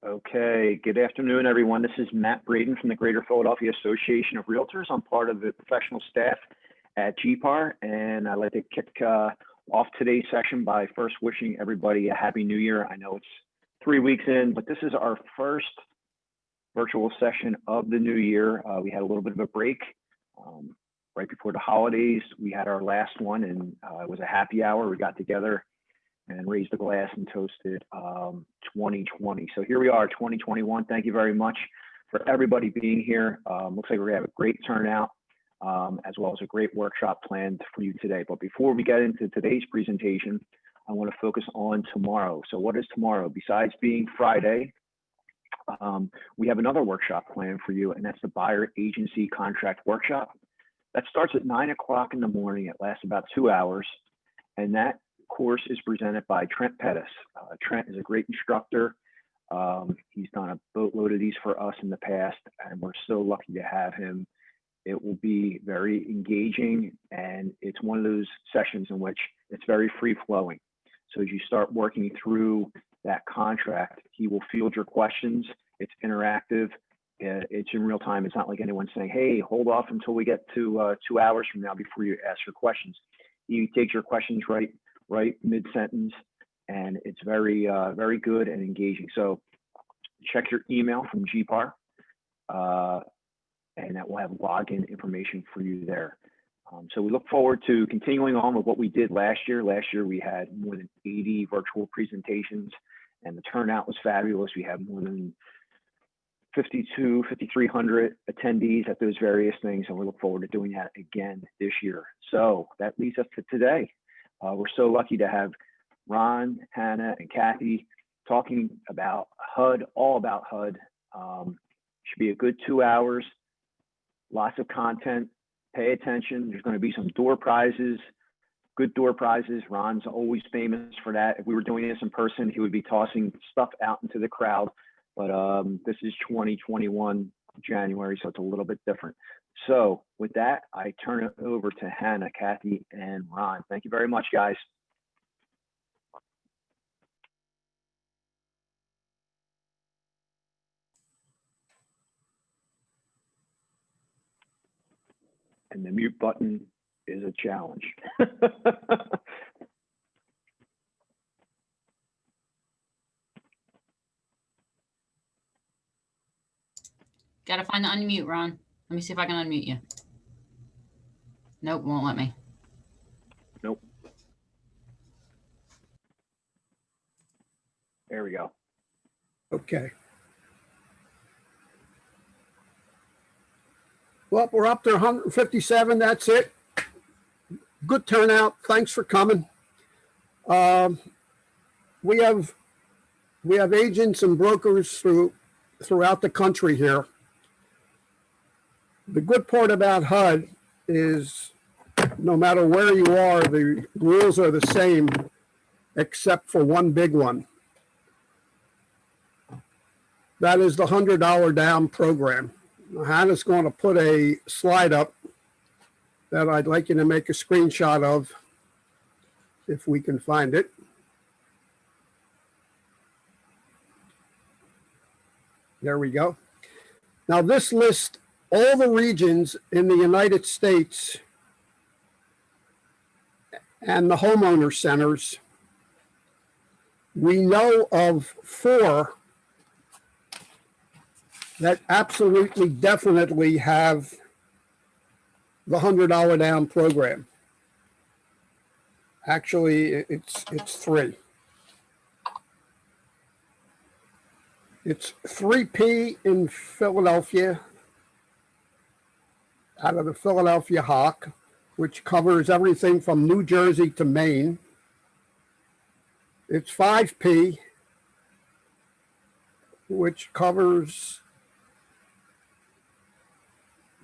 Okay, good afternoon, everyone. This is Matt Braden from the Greater Philadelphia Association of Realtors. I'm part of the professional staff at GPAR, and I'd like to kick off today's session by first wishing everybody a Happy New Year. I know it's 3 weeks in, but this is our first virtual session of the new year. We had a little bit of a break right before the holidays. We had our last one, and it was a happy hour. We got together and raised a glass and toasted 2020. So here we are, 2021. Thank you very much for everybody being here. Looks like we're gonna have a great turnout, as well as a great workshop planned for you today. But before we get into today's presentation, I want to focus on tomorrow. So what is tomorrow? Besides being Friday, we have another workshop planned for you, and that's the Buyer Agency Contract Workshop. That starts at 9 o'clock in the morning. It lasts about 2 hours, and that course is presented by Trent Pettis. Trent is a great instructor. He's done a boatload of these for us in the past, and we're so lucky to have him. It will be very engaging, and it's one of those sessions in which it's very free-flowing. So as you start working through that contract, he will field your questions. It's interactive. It's in real time. It's not like anyone saying, hey, hold off until we get to 2 hours from now before you ask your questions. He takes your questions right mid-sentence, and it's very good and engaging. So check your email from GPAR, and that will have login information for you there. So we look forward to continuing on with what we did last year. Last year we had more than 80 virtual presentations, and the turnout was fabulous. We had more than 5,300 attendees at those various things, and we look forward to doing that again this year. So that leads us to today. We're so lucky to have Ron, Hana, and Cathy talking about HUD, all about HUD. Should be a good 2 hours, lots of content. Pay attention. There's going to be some door prizes, good door prizes. Ron's always famous for that. If we were doing this in person, he would be tossing stuff out into the crowd. But this is 2021 January, so it's a little bit different. So with that, I turn it over to Hana, Cathy, and Ron. Thank you very much, guys. And the mute button is a challenge. Gotta find the unmute, Ron. Let me see if I can unmute you. Nope, won't let me. Nope. There we go. Okay. Well, we're up to 157. That's it. Good turnout. Thanks for coming. We have agents and brokers throughout the country here. The good part about HUD is no matter where you are, the rules are the same, except for one big one. That is the $100 down program. Hannah's going to put a slide up that I'd like you to make a screenshot of, if we can find it. There we go. Now this lists all the regions in the United States and the homeowner centers. We know of 4 that absolutely, definitely have the $100 down program. Actually, it's 3. It's 3P in Philadelphia, out of the Philadelphia Hawk, which covers everything from New Jersey to Maine. It's 5P, which covers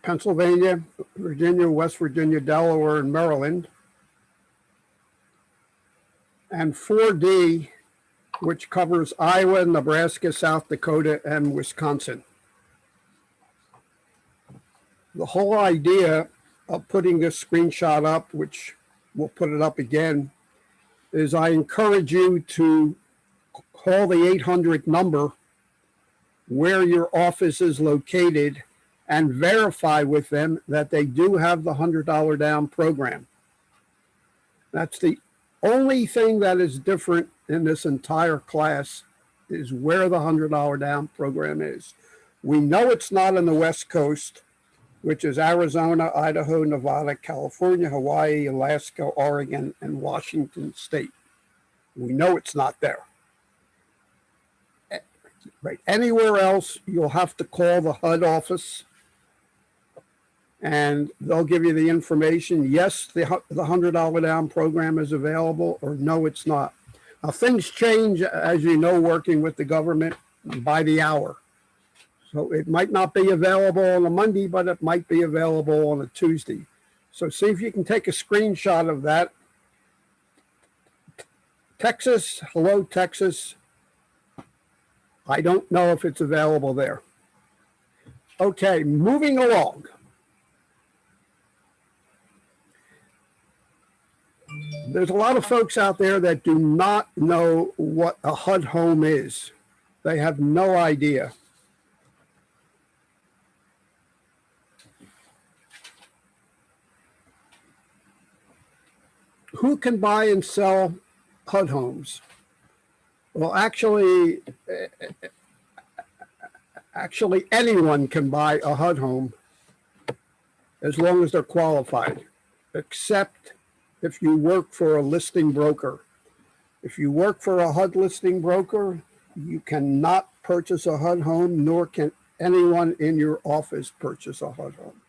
Pennsylvania, Virginia, West Virginia, Delaware, and Maryland. And 4D, which covers Iowa, Nebraska, South Dakota, and Wisconsin. The whole idea of putting this screenshot up, which we'll put it up again, is I encourage you to call the 800 number where your office is located and verify with them that they do have the $100 down program. That's the only thing that is different in this entire class, is where the $100 down program is. We know it's not on the West Coast, which is Arizona, Idaho, Nevada, California, Hawaii, Alaska, Oregon, and Washington State. We know it's not there. Right. Anywhere else, you'll have to call the HUD office and they'll give you the information. Yes, the $100 down program is available, or no, it's not. Now, things change, as you know, working with the government by the hour. So it might not be available on a Monday, but it might be available on a Tuesday. So see if you can take a screenshot of that. Texas, hello, Texas. I don't know if it's available there. Okay, moving along. There's a lot of folks out there that do not know what a HUD home is. They have no idea. Who can buy and sell HUD homes? Well, actually anyone can buy a HUD home as long as they're qualified, except if you work for a listing broker. If you work for a HUD listing broker, you cannot purchase a HUD home, nor can anyone in your office purchase a HUD home.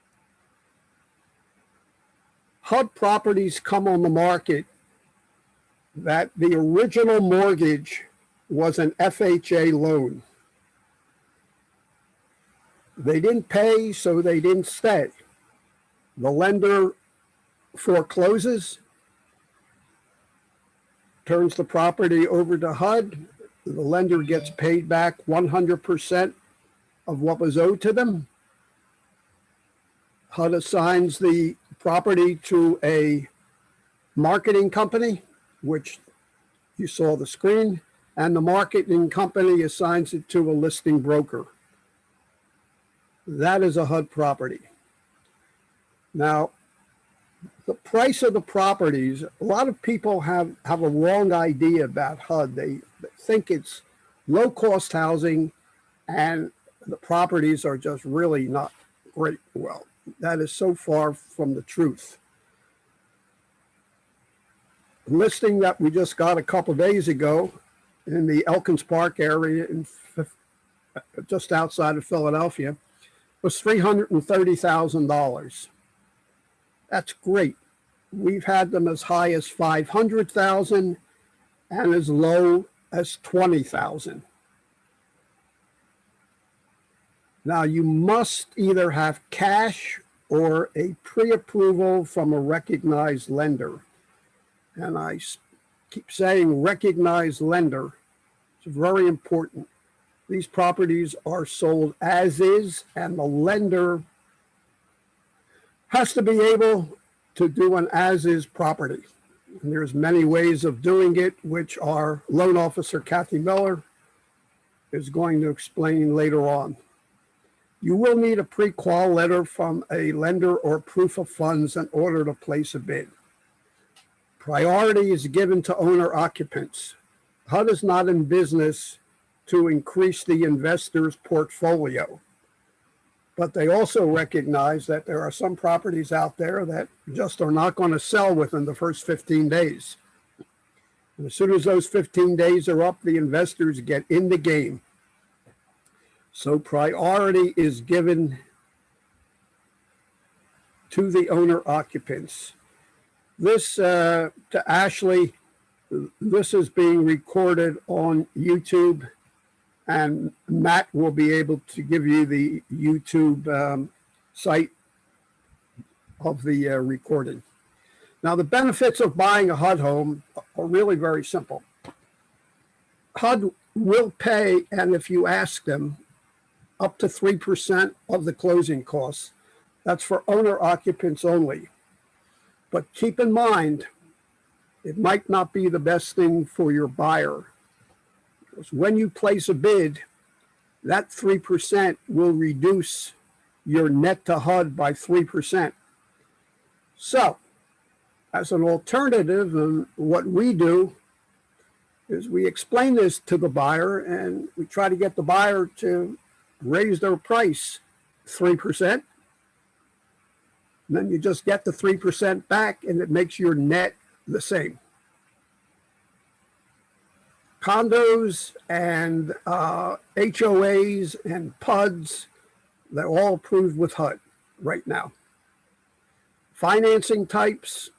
HUD properties come on the market that the original mortgage was an FHA loan. They didn't pay, so they didn't stay. The lender forecloses, turns the property over to HUD. The lender gets paid back 100% of what was owed to them. HUD assigns the property to a marketing company, which you saw the screen, and the marketing company assigns it to a listing broker. That is a HUD property. Now, the price of the properties, a lot of people have a wrong idea about HUD. They think it's low-cost housing and the properties are just really not great. Well, that is so far from the truth. The listing that we just got a couple days ago in the Elkins Park area, just outside of Philadelphia, was $330,000. That's great. We've had them as high as $500,000 and as low as $20,000. Now, you must either have cash or a pre-approval from a recognized lender. And I keep saying recognized lender. It's very important. These properties are sold as is, and the lender has to be able to do an as-is property. And there's many ways of doing it, which our loan officer, Cathy Miller, is going to explain later on. You will need a pre-qual letter from a lender or proof of funds in order to place a bid. Priority is given to owner occupants. HUD is not in business to increase the investor's portfolio, but they also recognize that there are some properties out there that just are not going to sell within the first 15 days. And as soon as those 15 days are up, the investors get in the game. So priority is given to the owner occupants. This, to Ashley, this is being recorded on YouTube, and Matt will be able to give you the YouTube site of the recording. Now, the benefits of buying a HUD home are really very simple. HUD will pay, and if you ask them, up to 3% of the closing costs. That's for owner occupants only. But keep in mind, it might not be the best thing for your buyer. Because when you place a bid, that 3% will reduce your net to HUD by 3%. So, as an alternative, what we do is we explain this to the buyer and we try to get the buyer to raise their price 3%. Then you just get the 3% back and it makes your net the same. Condos and HOAs and PUDs, they're all approved with HUD right now. Financing types,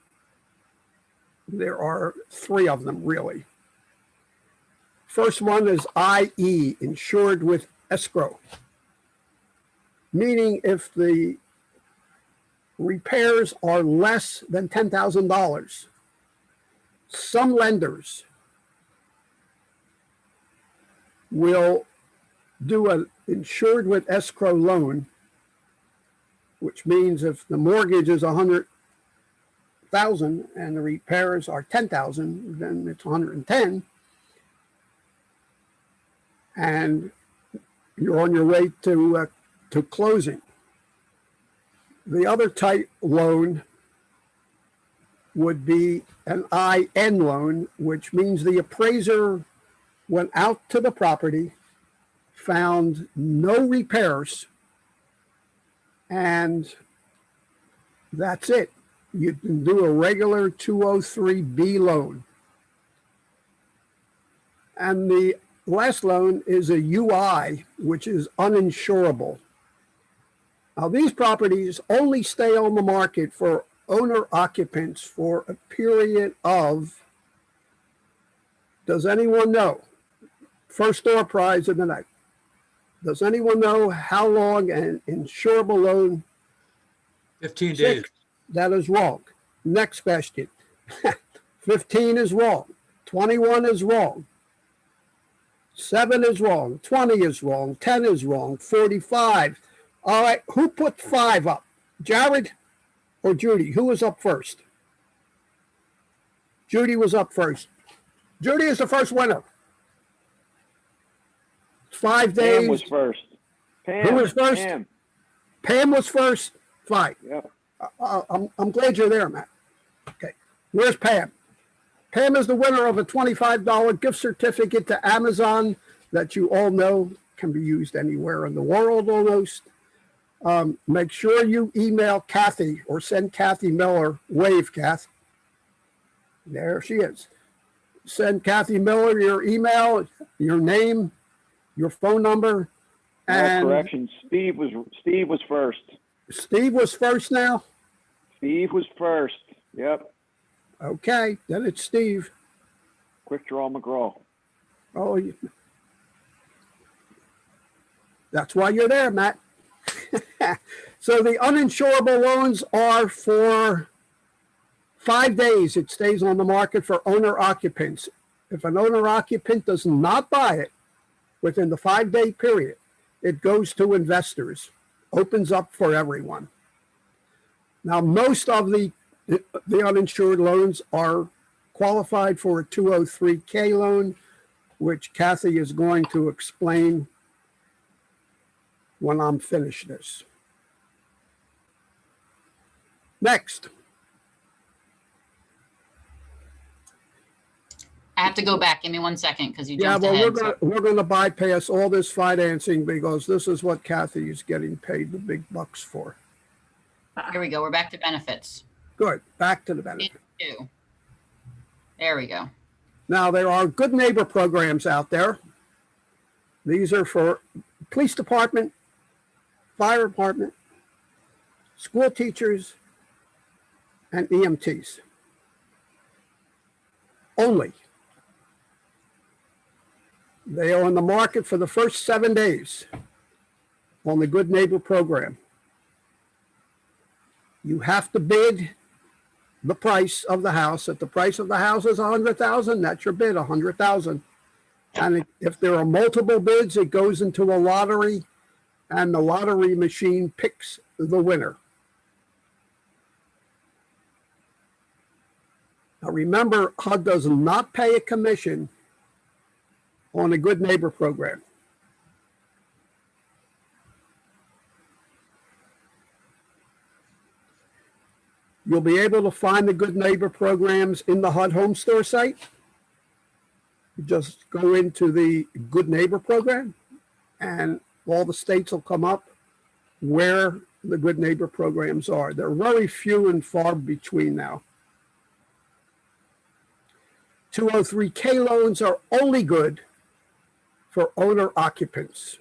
there are 3 of them really. First one is IE, insured with escrow, meaning if the repairs are less than $10,000, some lenders will do an insured with escrow loan, which means if the mortgage is $100,000 and the repairs are $10,000, then it's $110,000, and you're on your way to closing. The other type loan would be an IN loan, which means the appraiser went out to the property, found no repairs, and that's it. You can do a regular 203B loan. And the last loan is a UI, which is uninsurable. Now, these properties only stay on the market for owner occupants for a period of, does anyone know? First door prize of the night. Does anyone know how long an insurable loan? 15 days. That is wrong. Next question. 15 is wrong. 21 is wrong. 7 is wrong. 20 is wrong. 10 is wrong. 45. All right. Who put 5 up? Jared or Judy? Who was up first? Judy was up first. Judy is the first winner. 5 days. Pam was first. Pam, Who was first? Pam was first. Fine. Yep. I'm glad you're there, Matt. Okay. Where's Pam? Pam is the winner of a $25 gift certificate to Amazon that you all know can be used anywhere in the world almost. Make sure you email Cathy or send Cathy Miller. Wave, Kath. There she is. Send Cathy Miller your email, your name, your phone number. And correction. Steve was first. Steve was first now? Steve was first. Yep. Okay, then it's Steve. Quick draw McGraw. Oh, that's why you're there, Matt. So the uninsurable loans are for 5 days. It stays on the market for owner occupants. If an owner occupant does not buy it within the 5-day period, it goes to investors, opens up for everyone. Now, most of the uninsured loans are qualified for a 203K loan, which Cathy is going to explain when I'm finished this. Next. I have to go back. Give me 1 second because you Yeah, jumped well, ahead. we're gonna bypass all this financing because this is what Cathy is getting paid the big bucks for. Here we go. We're back to benefits. Good, back to the benefit. There we go. Now, there are good neighbor programs out there. These are for police department, fire department, school teachers, and EMTs. Only. They are on the market for the first 7 days on the Good Neighbor program. You have to bid the price of the house. If the price of the house is $100,000, that's your bid, $100,000. And if there are multiple bids, it goes into a lottery, and the lottery machine picks the winner. Now remember, HUD does not pay a commission on a Good Neighbor program. You'll be able to find the Good Neighbor programs in the HUD Home Store site. You just go into the Good Neighbor program and all the states will come up where the Good Neighbor programs are. They're very few and far between now. 203K loans are only good for owner occupants.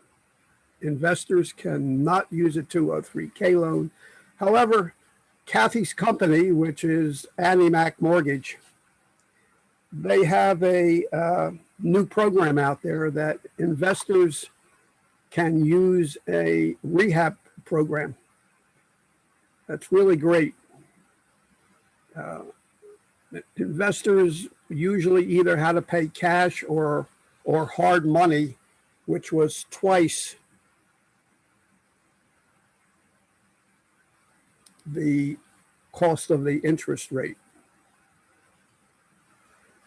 Investors cannot use a 203K loan. However, Cathy's company, which is AnnieMae Mortgage, they have a new program out there that investors can use a rehab program. That's really great. Investors usually either had to pay cash or hard money, which was twice the cost of the interest rate.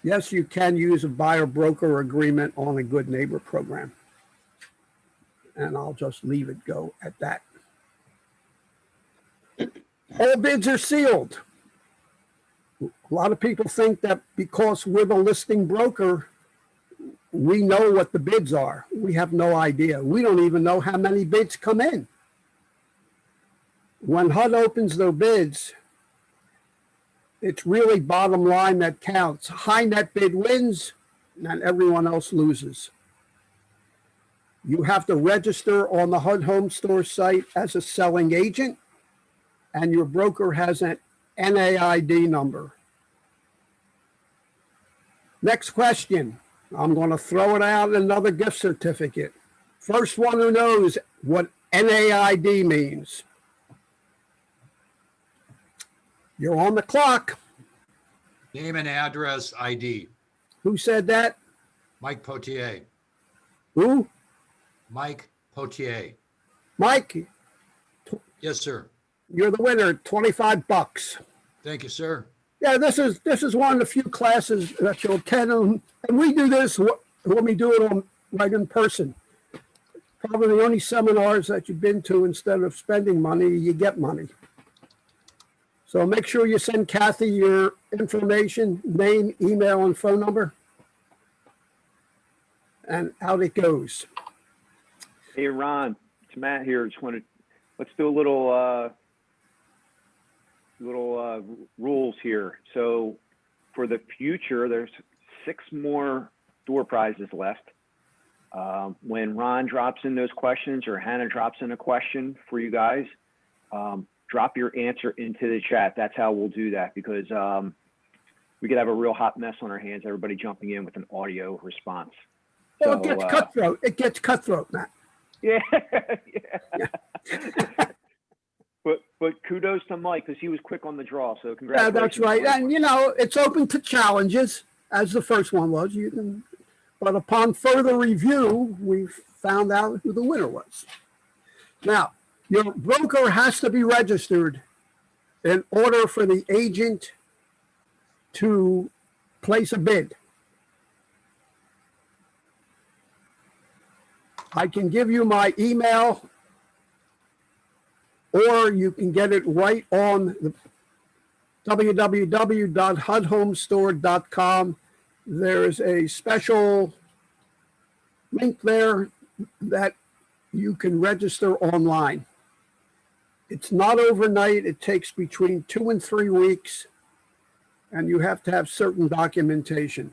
Yes, you can use a buyer broker agreement on a Good Neighbor program. And I'll just leave it go at that. All bids are sealed. A lot of people think that because we're the listing broker, we know what the bids are. We have no idea. We don't even know how many bids come in. When HUD opens their bids, it's really bottom line that counts. High net bid wins and everyone else loses. You have to register on the HUD Home Store site as a selling agent, and your broker has an NAID number. Next question. I'm going to throw it out, another gift certificate. First one who knows what NAID means. You're on the clock. Name and address ID. Who said that? Mike Potier. Who? Mike Potier. Mike, Yes, sir. you're the winner, 25 bucks. Thank you, sir. Yeah, this is one of the few classes that you'll attend, and we do this when we do it right in person. Probably the only seminars that you've been to, instead of spending money, you get money. So make sure you send Cathy your information, name, email, and phone number, and out it goes. Hey, Ron, it's Matt here. Let's do a little rules here. So for the future, there's 6 more door prizes left. When Ron drops in those questions or Hannah drops in a question for you guys, drop your answer into the chat. That's how we'll do that, because we could have a real hot mess on our hands, everybody jumping in with an audio response. Well, So, it gets cutthroat. It gets cutthroat, Matt. Yeah, yeah. But kudos to Mike, because he was quick on the draw. So Yeah, congratulations. that's right. Mike. And, it's open to challenges, as the first one was. But upon further review, we found out who the winner was. Now, your broker has to be registered in order for the agent to place a bid. I can give you my email, or you can get it right on the www.hudhomestore.com. There is a special link there that you can register online. It's not overnight. It takes between 2 and 3 weeks, and you have to have certain documentation.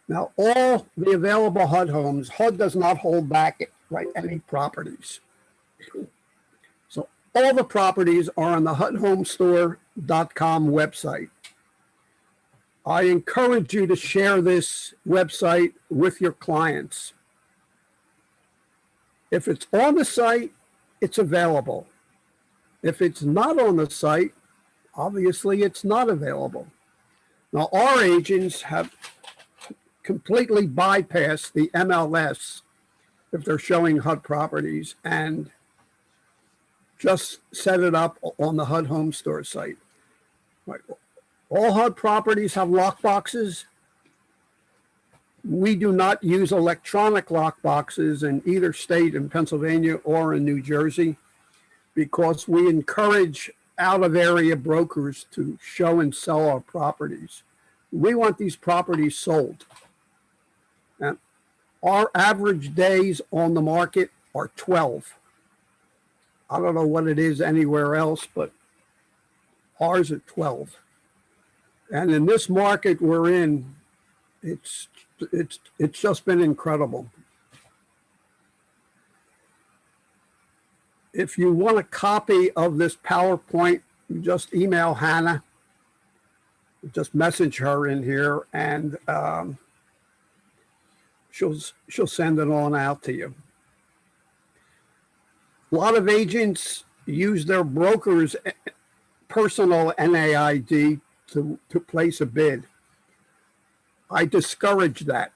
Now, all the available HUD homes, HUD does not hold back any properties. So all the properties are on the HUDHomestore.com website. I encourage you to share this website with your clients. If it's on the site, it's available. If it's not on the site, obviously it's not available. Now, our agents have completely bypass the MLS if they're showing HUD properties and just set it up on the HUD Home Store site. Right. All HUD properties have lock boxes. We do not use electronic lock boxes in either state, in Pennsylvania or in New Jersey, because we encourage out-of-area brokers to show and sell our properties. We want these properties sold. And our average days on the market are 12. I don't know what it is anywhere else, but ours are 12. And in this market we're in, it's just been incredible. If you want a copy of this PowerPoint, you just email Hana. Just message her in here, and she'll send it on out to you. A lot of agents use their broker's personal NAID to place a bid. I discourage that.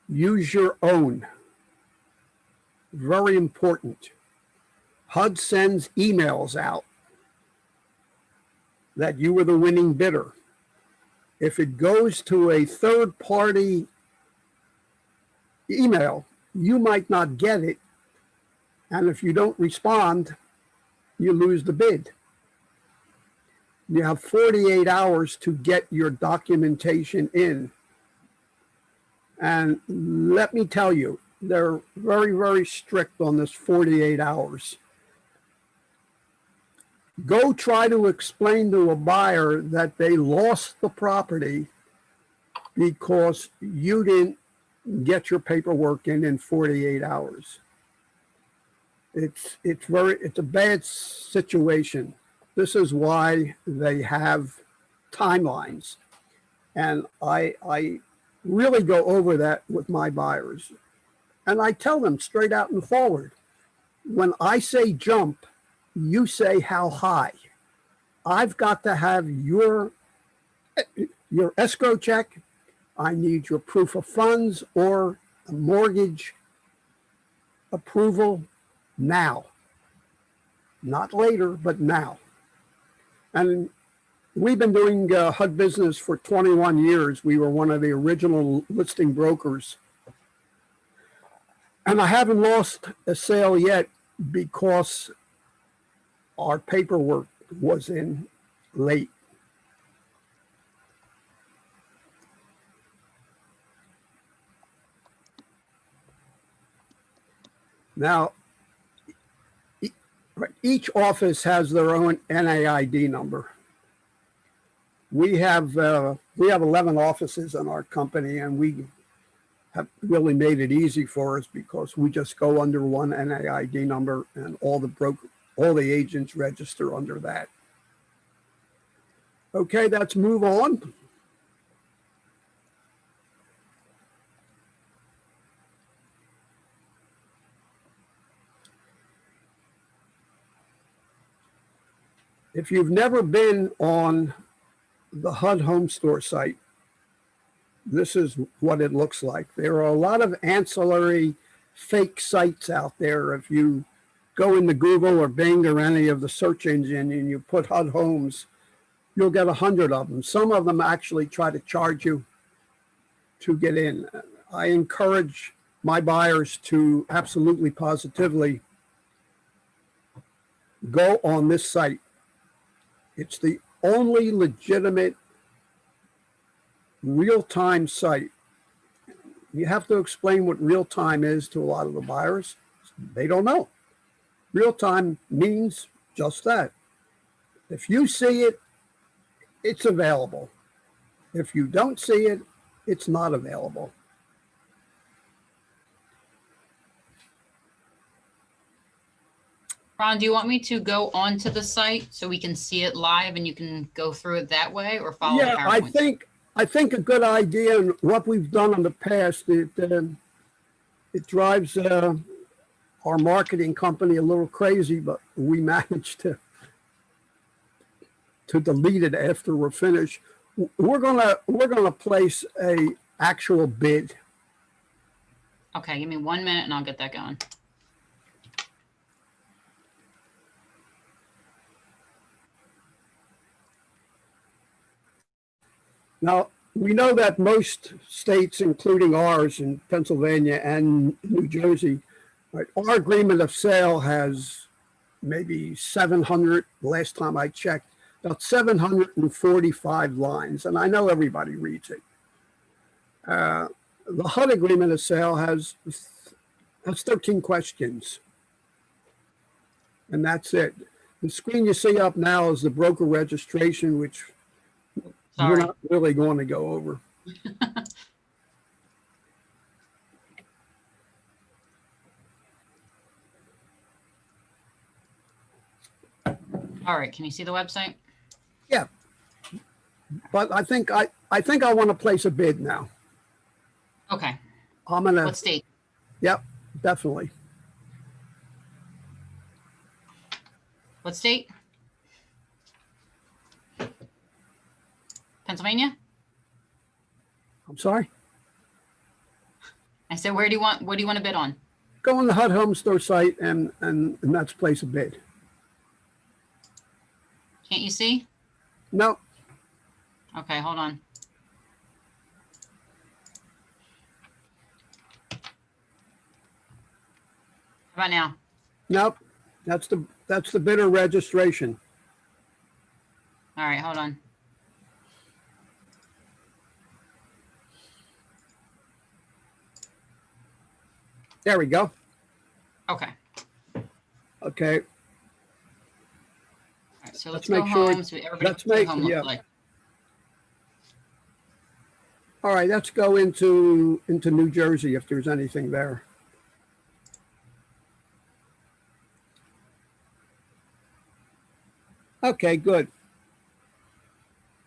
Use your own. Very important. HUD sends emails out that you were the winning bidder. If it goes to a third-party email, you might not get it. And if you don't respond, you lose the bid. You have 48 hours to get your documentation in. And let me tell you, they're very, very strict on this 48 hours. Go try to explain to a buyer that they lost the property because you didn't get your paperwork in 48 hours. It's a bad situation. This is why they have timelines. And I really go over that with my buyers. And I tell them straight out and forward, when I say jump, you say how high. I've got to have your escrow check. I need your proof of funds or a mortgage approval now. Not later, but now. And we've been doing HUD business for 21 years. We were one of the original listing brokers. And I haven't lost a sale yet because our paperwork was in late. Now, each office has their own NAID number. We have 11 offices in our company, and we have really made it easy for us because we just go under one NAID number, and all the agents register under that. Okay, let's move on. If you've never been on the HUD Home Store site, this is what it looks like. There are a lot of ancillary fake sites out there. If you go into Google or Bing or any of the search engine and you put HUD Homes, you'll get 100 of them. Some of them actually try to charge you to get in. I encourage my buyers to absolutely positively go on this site. It's the only legitimate real-time site. You have to explain what real-time is to a lot of the buyers. They don't know. Real-time means just that. If you see it, it's available. If you don't see it, it's not available. Ron, do you want me to go onto the site so we can see it live and you can go through it that way, or follow the PowerPoint? I think a good idea, and what we've done in the past, it drives our marketing company a little crazy, but we managed to delete it after we're finished. We're gonna place a actual bid. Okay, give me 1 minute and I'll get that going. Now, we know that most states, including ours in Pennsylvania and New Jersey, right, our agreement of sale has maybe 700, last time I checked, about 745 lines, and I know everybody reads it. The HUD agreement of sale has 13 questions, and that's it. The screen you see up now is the broker registration, which we're not really going to go over. All right, can you see the website? Yeah, but I think I want to place a bid now. Okay. I'm gonna. What state? Yep, definitely. What state? Pennsylvania? I'm sorry. I said, what do you want to bid on? Go on the HUD Home Store site and that's place a bid. Can't you see? No. Okay, hold on. How about now? Nope. That's the bidder registration. All right, hold on. There we go. Okay. Okay. All right, so Let's let's go make sure- home. So everybody let's can see make- home yeah. look like. All right, let's go into New Jersey if there's anything there. Okay, good.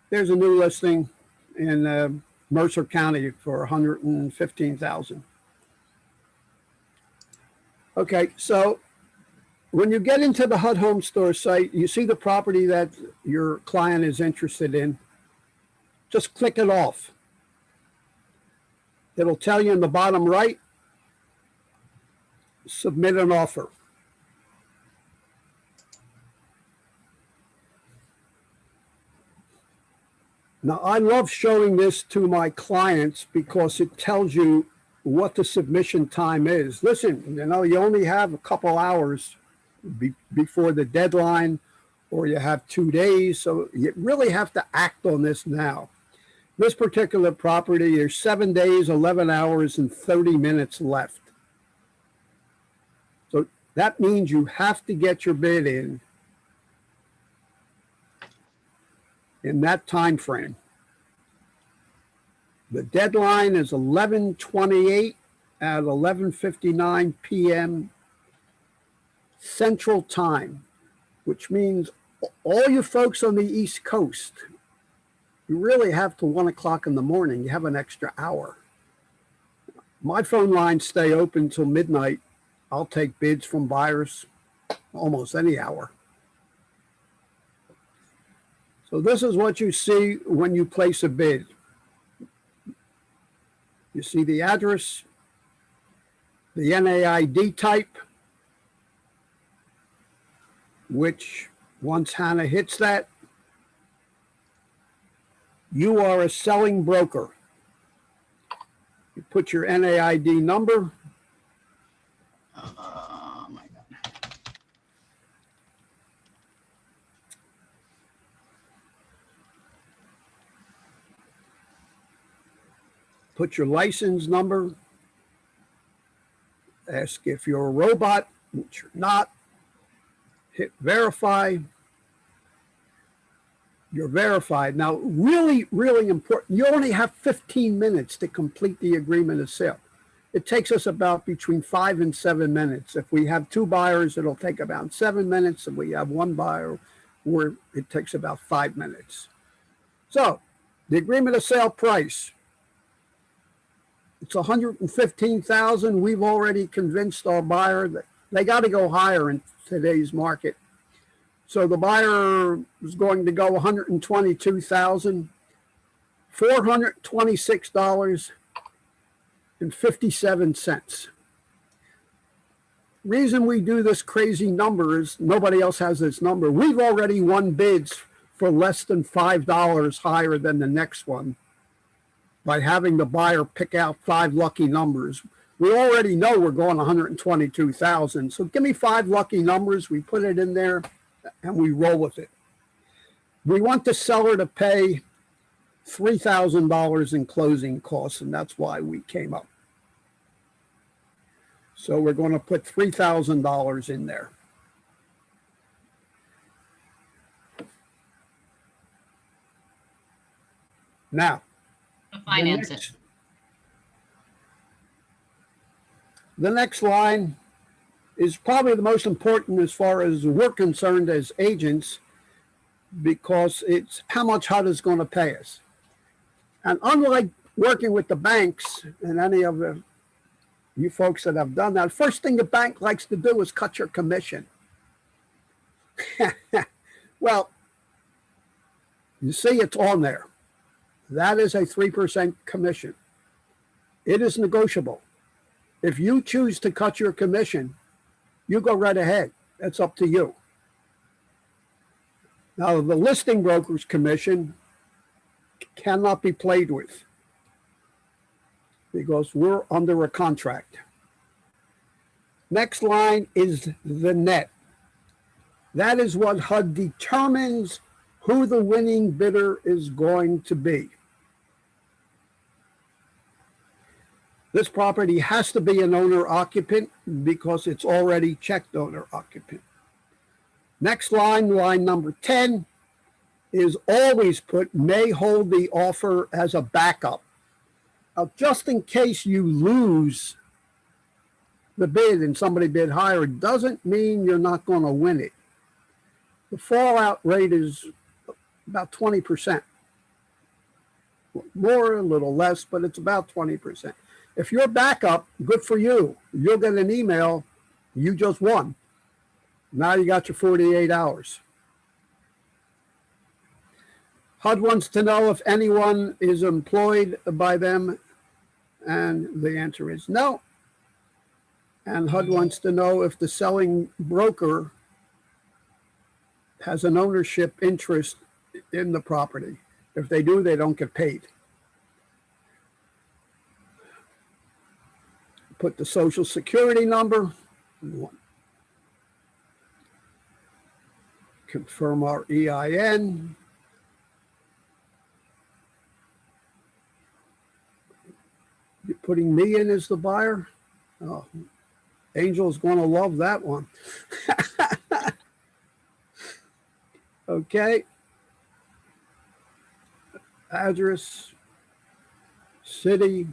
There's a new listing in Mercer County for 115,000. Okay, so when you get into the HUD Home Store site, you see the property that your client is interested in. Just click it off. It'll tell you in the bottom right, submit an offer. Now, I love showing this to my clients because it tells you what the submission time is. Listen, you know, you only have a couple hours before the deadline, or you have 2 days. So you really have to act on this now. This particular property, there's 7 days, 11 hours, and 30 minutes left. So that means you have to get your bid in that time frame. The deadline is 11/28 at 11:59 p.m. Central Time, which means all you folks on the East Coast, you really have till 1 o'clock in the morning. You have an extra hour. My phone lines stay open till midnight. I'll take bids from buyers almost any hour. So this is what you see when you place a bid. You see the address, the NAID type, which once Hana hits that, you are a selling broker. You put your NAID number. Oh my God. Put your license number. Ask if you're a robot, which you're not. Hit verify. You're verified. Now, really, really important. You only have 15 minutes to complete the agreement of sale. It takes us about between 5 and 7 minutes. If we have 2 buyers, it'll take about 7 minutes. If we have 1 buyer, it takes about 5 minutes. So the agreement of sale price, it's 115,000. We've already convinced our buyer that they got to go higher in today's market. So the buyer is going to go $122,426.57. Reason we do this crazy number is nobody else has this number. We've already won bids for less than $5 higher than the next one. by having the buyer pick out 5 lucky numbers. We already know we're going 122,000. So give me 5 lucky numbers. We put it in there and we roll with it. We want the seller to pay $3,000 in closing costs, and that's why we came up. So we're going to put $3,000 in there. Now, Finance it. The next line is probably the most important as far as we're concerned as agents, because it's how much HUD is going to pay us. And unlike working with the banks and any of you folks that have done that, first thing the bank likes to do is cut your commission. Well, you see it's on there. That is a 3% commission. It is negotiable. If you choose to cut your commission, you go right ahead. That's up to you. Now, the listing broker's commission cannot be played with because we're under a contract. Next line is the net. That is what HUD determines who the winning bidder is going to be. This property has to be an owner occupant because it's already checked owner occupant. Next line, line number 10, is always put may hold the offer as a backup. Now, just in case you lose the bid and somebody bid higher, doesn't mean you're not going to win it. The fallout rate is about 20%. More, a little less, but it's about 20%. If you're backup, good for you. You'll get an email, you just won. Now you got your 48 hours. HUD wants to know if anyone is employed by them, and the answer is no. And HUD wants to know if the selling broker has an ownership interest in the property. If they do, they don't get paid. Put the social security number. Confirm our EIN. You're putting me in as the buyer? Oh, Angel's going to love that one. Okay. Address, city.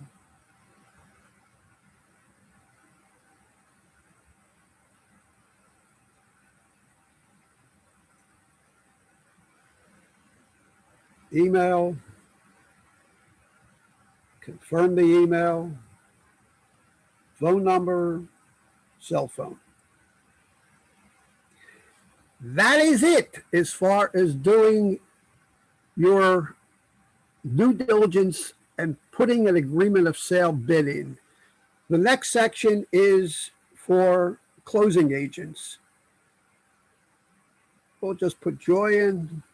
Email, confirm the email, phone number, cell phone. That is it as far as doing your due diligence and putting an agreement of sale bid in. The next section is for closing agents. We'll just put Joy in.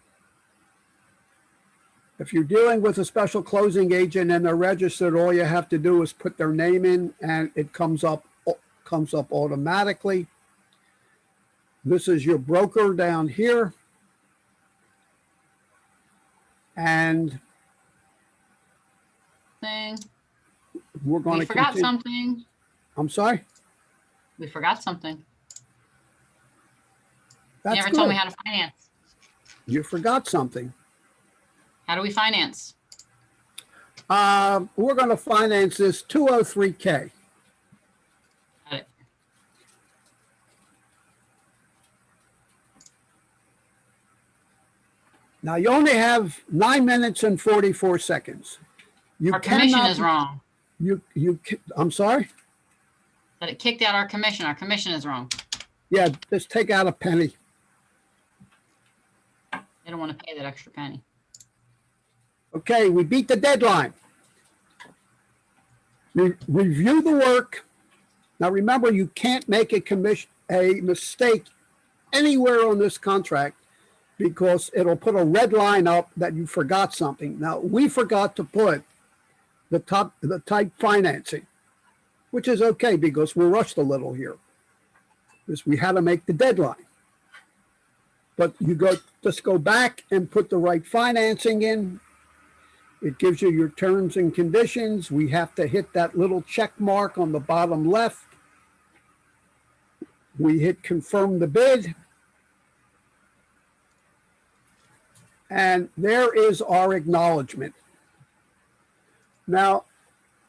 If you're dealing with a special closing agent and they're registered, all you have to do is put their name in and it comes up automatically. This is your broker down here. And we're going to forgot something. I'm sorry? We forgot something. That's you never good. told me how to finance. You forgot something. How do we finance? We're going to finance this 203K. Got it. Now you only have 9 minutes and 44 seconds. Our commission is wrong. I'm sorry? That it kicked out our commission. Our commission is wrong. Yeah, just take out a penny. They don't want to pay that extra penny. Okay, we beat the deadline. Review the work. Now remember, you can't make a mistake anywhere on this contract because it'll put a red line up that you forgot something. Now, we forgot to put the type financing, which is okay because we're rushed a little here, because we had to make the deadline. But you just go back and put the right financing in. It gives you your terms and conditions. We have to hit that little check mark on the bottom left. We hit confirm the bid. And there is our acknowledgement. Now,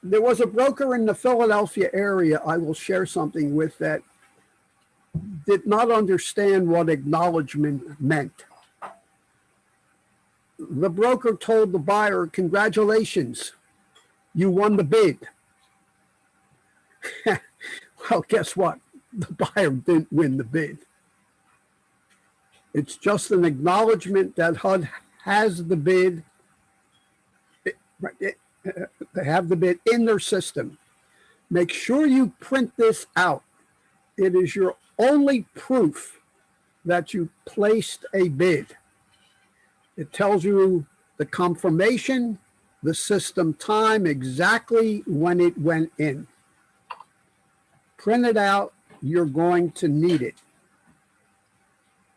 there was a broker in the Philadelphia area I will share something with that did not understand what acknowledgement meant. The broker told the buyer, "Congratulations, you won the bid." Well, guess what? The buyer didn't win the bid. It's just an acknowledgement that HUD has the bid. They have the bid in their system. Make sure you print this out. It is your only proof that you placed a bid. It tells you the confirmation, the system time, exactly when it went in. Print it out. You're going to need it.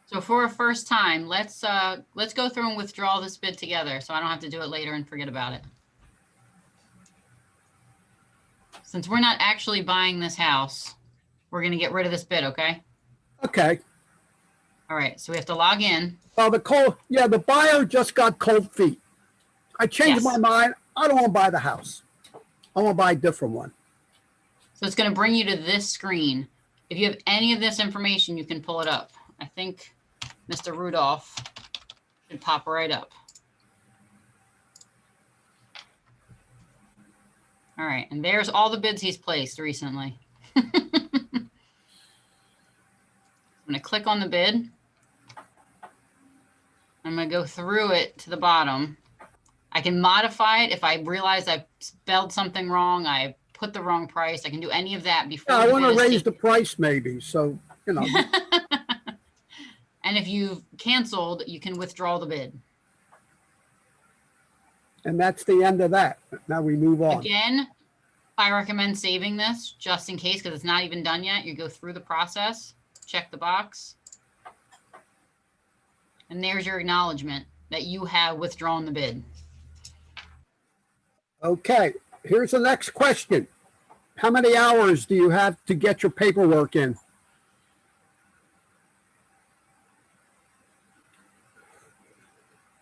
So for a first time, let's go through and withdraw this bid together so I don't have to do it later and forget about it. Since we're not actually buying this house, we're going to get rid of this bid, okay? Okay. All right, so we have to log in. Well, the buyer just got cold feet. I changed my mind. I don't want to buy the house. I want to buy a different one. So it's going to bring you to this screen. If you have any of this information, you can pull it up. I think Mr. Rudolph should pop right up. All right, and there's all the bids he's placed recently. I'm going to click on the bid. I'm going to go through it to the bottom. I can modify it if I realize I've spelled something wrong, I put the wrong price. I can do any of that before. Yeah, I want to raise the price maybe, so, you know. And if you've canceled, you can withdraw the bid. And that's the end of that. Now we move on. Again, I recommend saving this just in case, because it's not even done yet. You go through the process, check the box. And there's your acknowledgement that you have withdrawn the bid. Okay, here's the next question. How many hours do you have to get your paperwork in?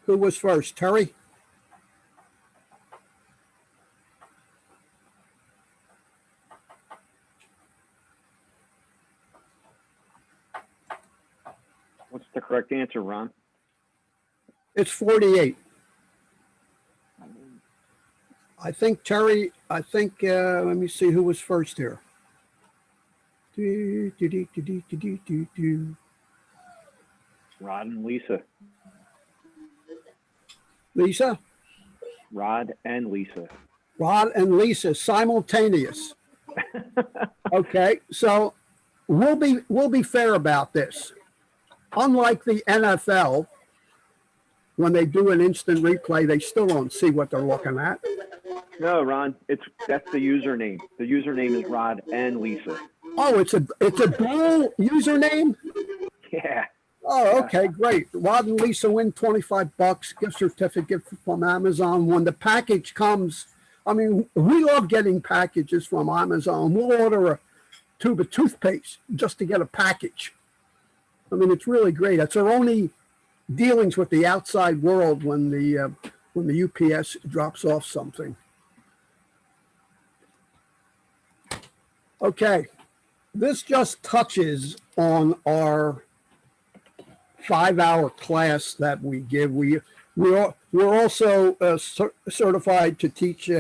Who was first? Terry? What's the correct answer, Ron? It's 48. I think Terry, let me see who was first here. Rod and Lisa. Lisa? Rod and Lisa. Rod and Lisa, simultaneous. Okay, so we'll be fair about this. Unlike the NFL, when they do an instant replay, they still don't see what they're looking at. No, Ron, that's the username. The username is Rod and Lisa. Oh, it's a dual username? Yeah. Oh, okay, great. Rod and Lisa win $25, gift certificate from Amazon. When the package comes, I mean, we love getting packages from Amazon. We'll order a tube of toothpaste just to get a package. I mean, it's really great. It's our only dealings with the outside world when the UPS drops off something. Okay, this just touches on our 5-hour class that we give. We're also certified to teach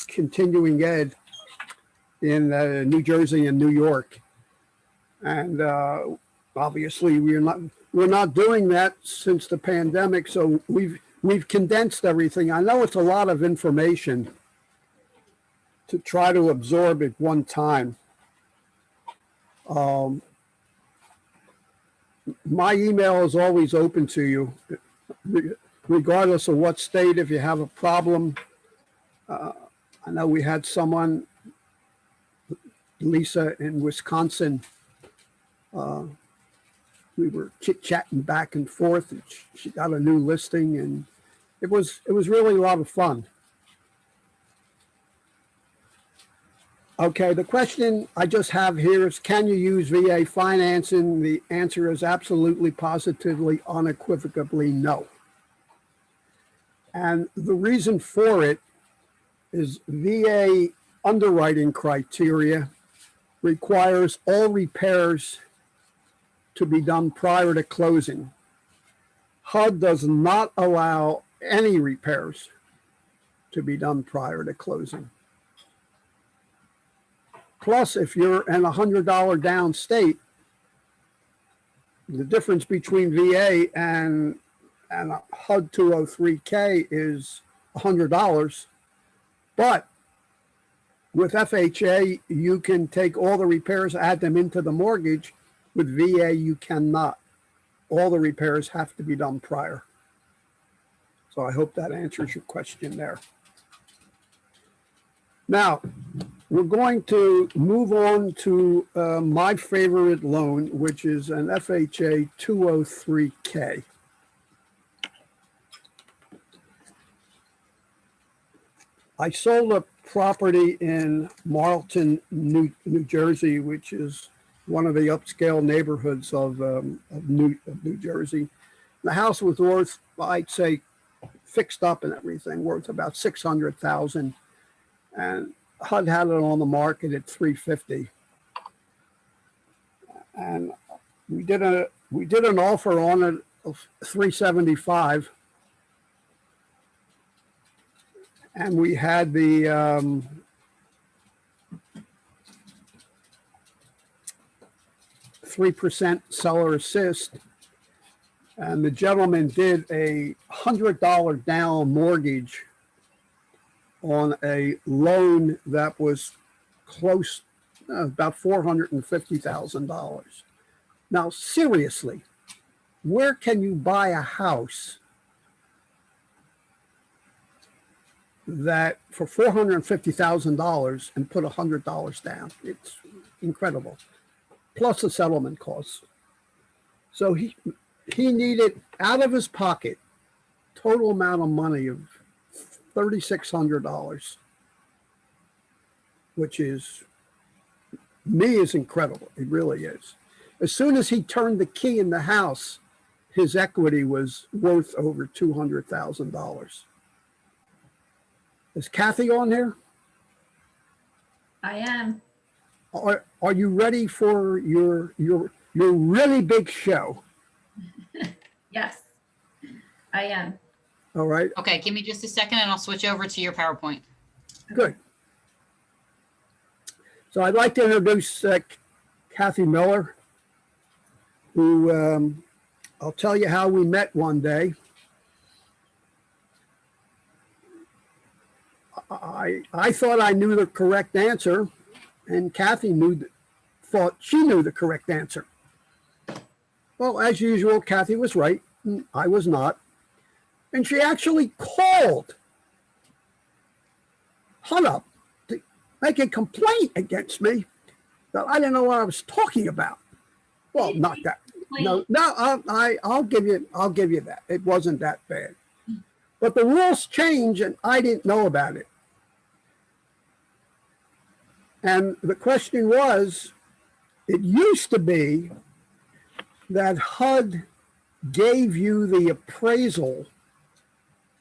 continuing ed in New Jersey and New York, and obviously we're not doing that since the pandemic. So we've condensed everything. I know it's a lot of information to try to absorb at one time. My email is always open to you, regardless of what state. If you have a problem, I know we had someone, Lisa in Wisconsin, we were chit-chatting back and forth, and she got a new listing, and it was really a lot of fun. Okay, the question I just have here is, can you use VA financing? The answer is absolutely, positively, unequivocally no. And the reason for it is VA underwriting criteria requires all repairs to be done prior to closing. HUD does not allow any repairs to be done prior to closing. Plus, if you're in $100 down state, the difference between VA and a HUD 203K is $100. But with FHA, you can take all the repairs, add them into the mortgage. With VA, you cannot. All the repairs have to be done prior. So I hope that answers your question there. Now, we're going to move on to my favorite loan, which is an FHA 203K. I sold a property in Marlton, New Jersey, which is one of the upscale neighborhoods of New Jersey. The house was worth, I'd say, fixed up and everything, worth about $600,000, and HUD had it on the market at $350,000. And we did an offer on it of $375,000, and we had the 3% seller assist, and the gentleman did a $100 down mortgage on a loan that was close, about $450,000. Now, seriously, where can you buy a house that for $450,000 and put $100 down? It's incredible. Plus the settlement costs. So he needed out of his pocket total amount of money of $3,600, which is incredible. It really is. As soon as he turned the key in the house, his equity was worth over $200,000. Is Cathy on here? I am. Are you ready for your really big show? Yes, I am. All right. Okay, give me just a second and I'll switch over to your PowerPoint. Good. So I'd like to introduce Cathy Miller, who I'll tell you how we met one day. I thought I knew the correct answer, and Cathy thought she knew the correct answer. Well, as usual, Cathy was right, and I was not. And she actually called HUD up to make a complaint against me that I didn't know what I was talking about. Well, not that. No, I'll give you that. It wasn't that bad. But the rules changed, and I didn't know about it. And the question was, it used to be that HUD gave you the appraisal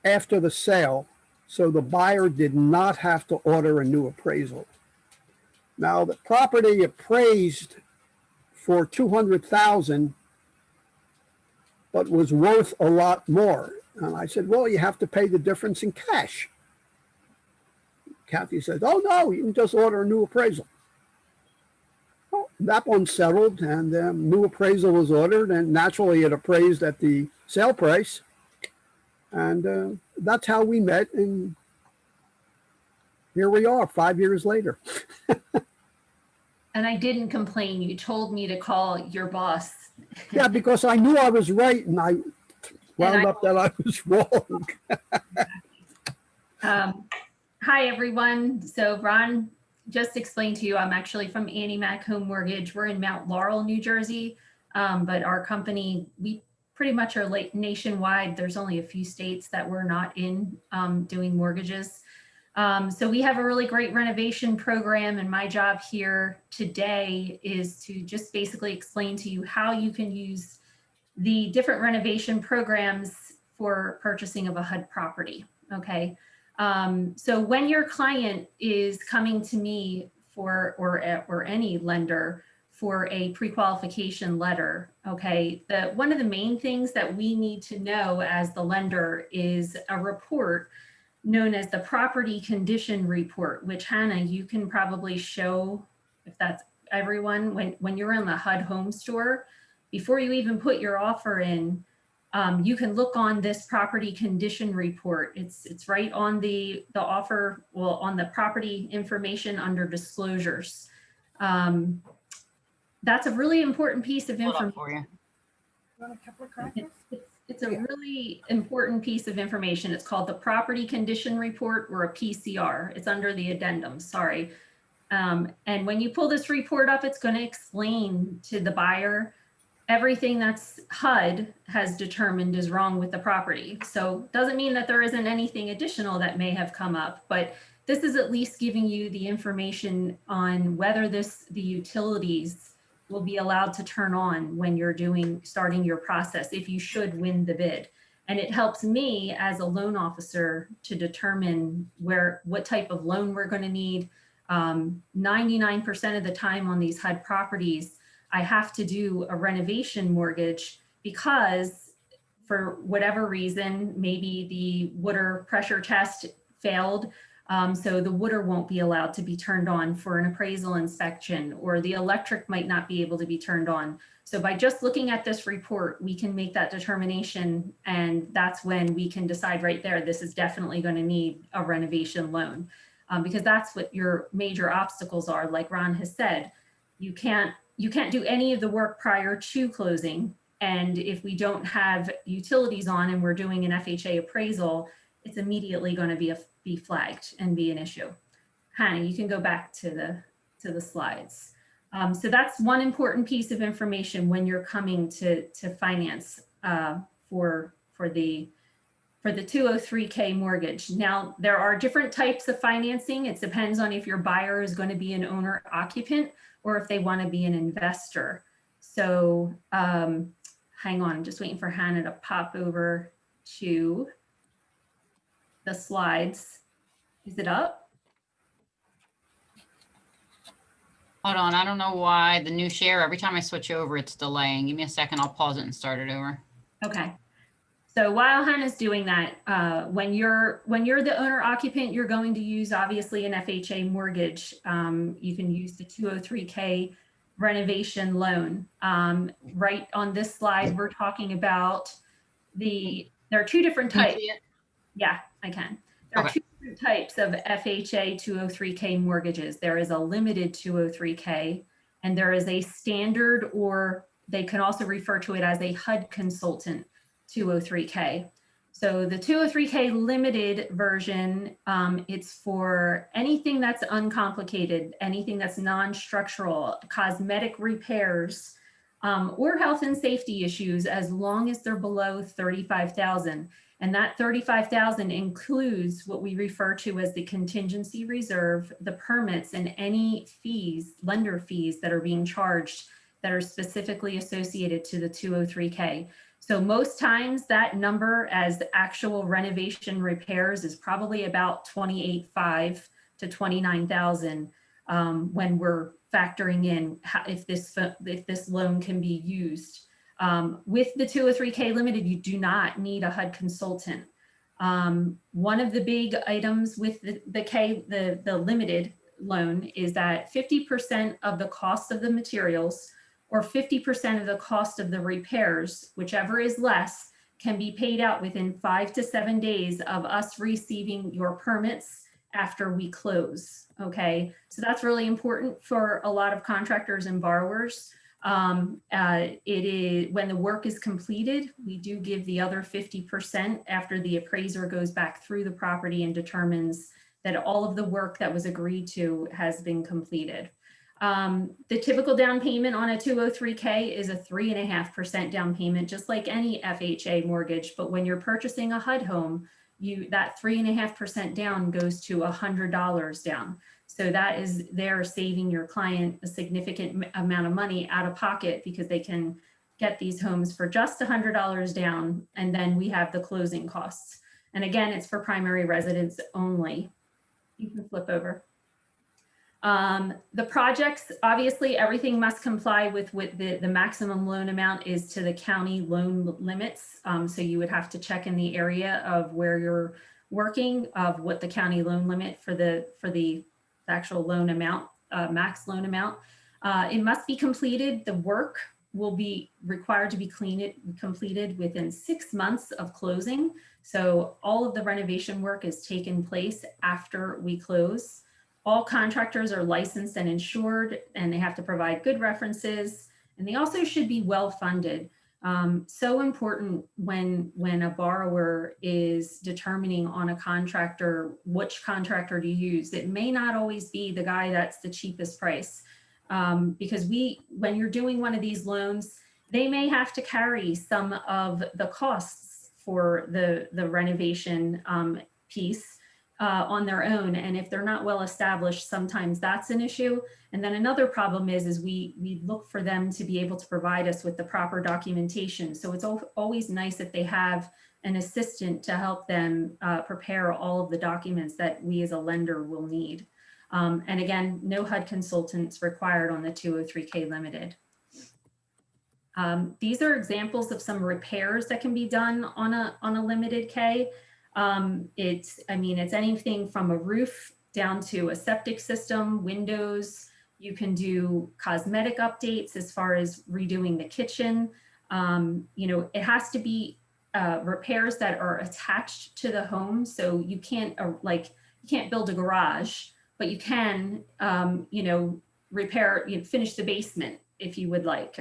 after the sale, so the buyer did not have to order a new appraisal. Now, the property appraised for $200,000, but was worth a lot more. And I said, well, you have to pay the difference in cash. Cathy said, oh, no, you can just order a new appraisal. Well, that one settled, and new appraisal was ordered, and naturally it appraised at the sale price. And that's how we met, and here we are 5 years later. And I didn't complain. You told me to call your boss. Yeah, because I knew I was right, and I wound up that I was wrong. Hi, everyone. So Ron just explained to you, I'm actually from AnnieMae Home Mortgage. We're in Mount Laurel, New Jersey. But our company, we pretty much are like nationwide. There's only a few states that we're not in doing mortgages. So we have a really great renovation program, and my job here today is to just basically explain to you how you can use the different renovation programs for purchasing of a HUD property. Okay. So when your client is coming to me for, or any lender for a pre-qualification letter, okay, one of the main things that we need to know as the lender is a report known as the property condition report, which Hana, you can probably show, if that's everyone, when you're in the HUD home store, before you even put your offer in, you can look on this property condition report. It's right on the offer, well, on the property information under disclosures. That's a really important piece of Pull it up information. for you. It's a really important piece of information. It's called the property condition report, or a PCR. It's under the addendum, sorry. And when you pull this report up, it's going to explain to the buyer everything that's HUD has determined is wrong with the property. So doesn't mean that there isn't anything additional that may have come up, but this is at least giving you the information on whether the utilities will be allowed to turn on when you're starting your process, if you should win the bid. And it helps me as a loan officer to determine what type of loan we're going to need. 99% of the time on these HUD properties, I have to do a renovation mortgage because for whatever reason, maybe the water pressure test failed. So the water won't be allowed to be turned on for an appraisal inspection, or the electric might not be able to be turned on. So by just looking at this report, we can make that determination. And that's when we can decide right there, this is definitely going to need a renovation loan, because that's what your major obstacles are. Like Ron has said, you can't do any of the work prior to closing. And if we don't have utilities on and we're doing an FHA appraisal, it's immediately going to be flagged and be an issue. Hannah, you can go back to the slides. So that's one important piece of information when you're coming to finance for the 203K mortgage. Now, there are different types of financing. It depends on if your buyer is going to be an owner occupant or if they want to be an investor. So hang on, I'm just waiting for Hannah to pop over to the slides. Is it up? Hold on, I don't know why the new share, every time I switch over, it's delaying. Give me a second, I'll pause it and start it over. Okay. So while Hannah's doing that, when you're the owner occupant, you're going to use obviously an FHA mortgage. You can use the 203K renovation loan. Right on this slide, we're talking about there are two different Can you types. see it? Yeah, I can. There are Okay. two different types of FHA 203K mortgages. There is a limited 203K, and there is a standard, or they can also refer to it as a HUD consultant 203K. So the 203K limited version, it's for anything that's uncomplicated, anything that's non-structural, cosmetic repairs, or health and safety issues, as long as they're below 35,000. And that 35,000 includes what we refer to as the contingency reserve, the permits, and any fees, lender fees that are being charged that are specifically associated to the 203K. So most times that number as actual renovation repairs is probably about 28,500 to 29,000 when we're factoring in if this loan can be used. With the 203K limited, you do not need a HUD consultant. One of the big items with the limited loan is that 50% of the cost of the materials, or 50% of the cost of the repairs, whichever is less, can be paid out within 5 to 7 days of us receiving your permits after we close. Okay, so that's really important for a lot of contractors and borrowers. It is when the work is completed, we do give the other 50% after the appraiser goes back through the property and determines that all of the work that was agreed to has been completed. The typical down payment on a 203K is a 3.5% down payment, just like any FHA mortgage. But when you're purchasing a HUD home, that 3.5% down goes to $100 down. So that is they're saving your client a significant amount of money out of pocket because they can get these homes for just $100 down. And then we have the closing costs. And again, it's for primary residents only. You can flip over. The projects, obviously, everything must comply with what the maximum loan amount is to the county loan limits. So you would have to check in the area of where you're working of what the county loan limit for the actual loan amount, max loan amount. It must be completed. The work will be required to be completed within 6 months of closing. So all of the renovation work is taken place after we close. All contractors are licensed and insured, and they have to provide good references, and they also should be well funded. So important when a borrower is determining on a contractor, which contractor to use. It may not always be the guy that's the cheapest price, because when you're doing one of these loans, they may have to carry some of the costs for the renovation piece on their own. And if they're not well established, sometimes that's an issue. And then another problem is we look for them to be able to provide us with the proper documentation. So it's always nice that they have an assistant to help them prepare all of the documents that we as a lender will need. And again, no HUD consultants required on the 203K limited. These are examples of some repairs that can be done on a limited K. It's anything from a roof down to a septic system, windows. You can do cosmetic updates as far as redoing the kitchen. It has to be repairs that are attached to the home. So you can't you can't build a garage, but you can, repair, finish the basement if you would like.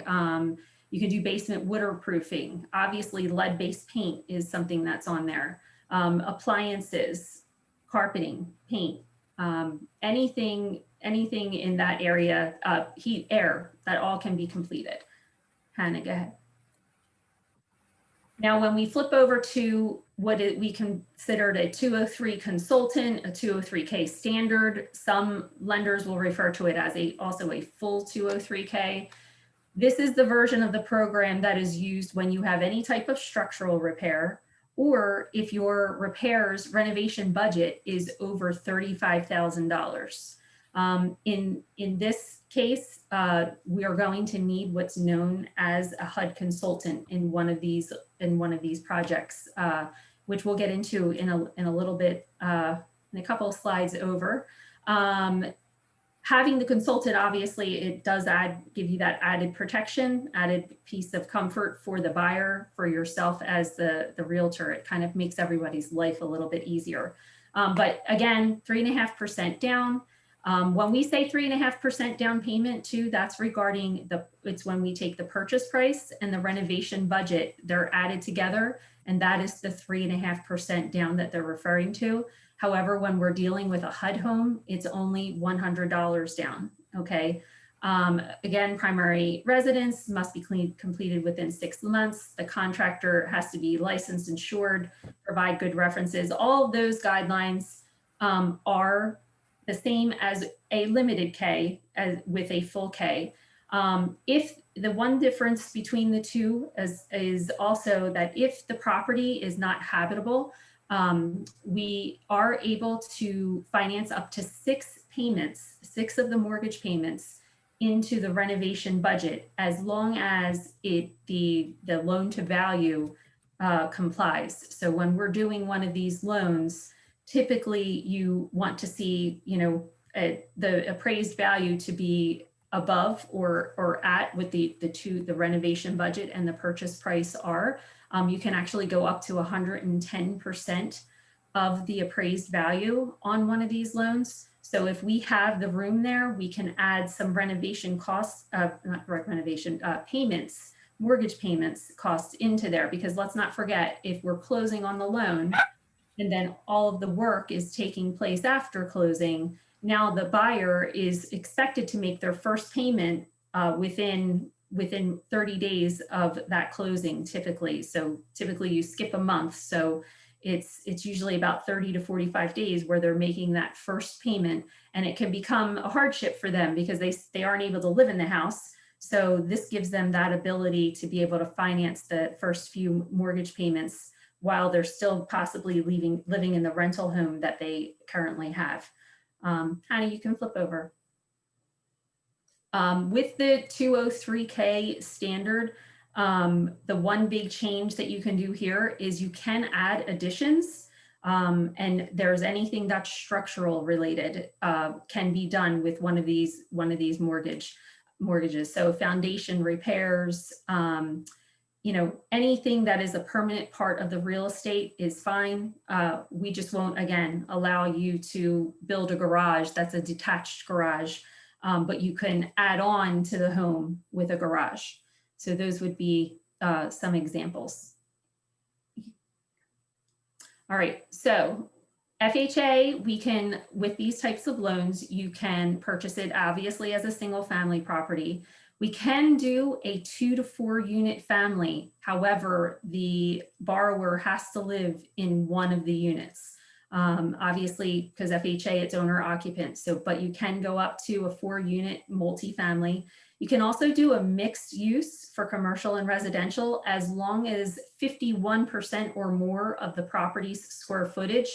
You can do basement waterproofing. Obviously, lead-based paint is something that's on there. Appliances, carpeting, paint, anything in that area, heat, air, that all can be completed. Hannah, go ahead. Now, when we flip over to what we considered a 203 consultant, a 203K standard, some lenders will refer to it as also a full 203K. This is the version of the program that is used when you have any type of structural repair, or if your repairs renovation budget is over $35,000. In this case, we are going to need what's known as a HUD consultant in one of these projects, which we'll get into in a little bit, in a couple of slides over. Having the consultant, obviously, it does give you that added protection, added piece of comfort for the buyer, for yourself as the realtor. It kind of makes everybody's life a little bit easier. But again, 3.5% down. When we say 3.5% down payment too, that's regarding it's when we take the purchase price and the renovation budget, they're added together. And that is the 3.5% down that they're referring to. However, when we're dealing with a HUD home, it's only $100 down, okay? Again, primary residence must be completed within 6 months. The contractor has to be licensed, insured, provide good references. All of those guidelines are the same as a limited K with a full K. If the one difference between the two is also that if the property is not habitable, we are able to finance up to 6 payments, 6 of the mortgage payments into the renovation budget, as long as the loan to value complies. So when we're doing one of these loans, typically you want to see, the appraised value to be above or at what the renovation budget and the purchase price are. You can actually go up to 110% of the appraised value on one of these loans. So if we have the room there, we can add some renovation costs, payments, mortgage payments costs into there, because let's not forget, if we're closing on the loan, and then all of the work is taking place after closing, now the buyer is expected to make their first payment within 30 days of that closing typically. So typically you skip a month. So it's usually about 30 to 45 days where they're making that first payment, and it can become a hardship for them because they aren't able to live in the house. So this gives them that ability to be able to finance the first few mortgage payments while they're still possibly living in the rental home that they currently have. Hana, you can flip over. With the 203K standard, the one big change that you can do here is you can add additions, and there's anything that's structural related can be done with one of these mortgages. So foundation repairs, anything that is a permanent part of the real estate is fine. We just won't, again, allow you to build a garage that's a detached garage, but you can add on to the home with a garage. So those would be some examples. All right, so FHA, with these types of loans, you can purchase it obviously as a single family property. We can do a 2 to 4 unit family. However, the borrower has to live in one of the units. Obviously, because FHA, it's owner occupant. But you can go up to a 4 unit multifamily. You can also do a mixed use for commercial and residential as long as 51% or more of the property's square footage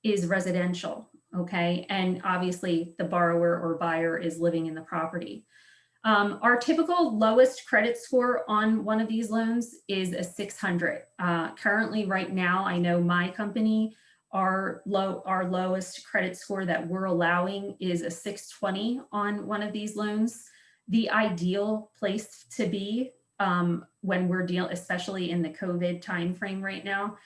is residential, okay? And obviously the borrower or buyer is living in the property. Our typical lowest credit score on one of these loans is a 600. Currently right now, I know my company, our lowest credit score that we're allowing is a 620 on one of these loans. The ideal place to be when we're dealing, especially in the COVID timeframe right now,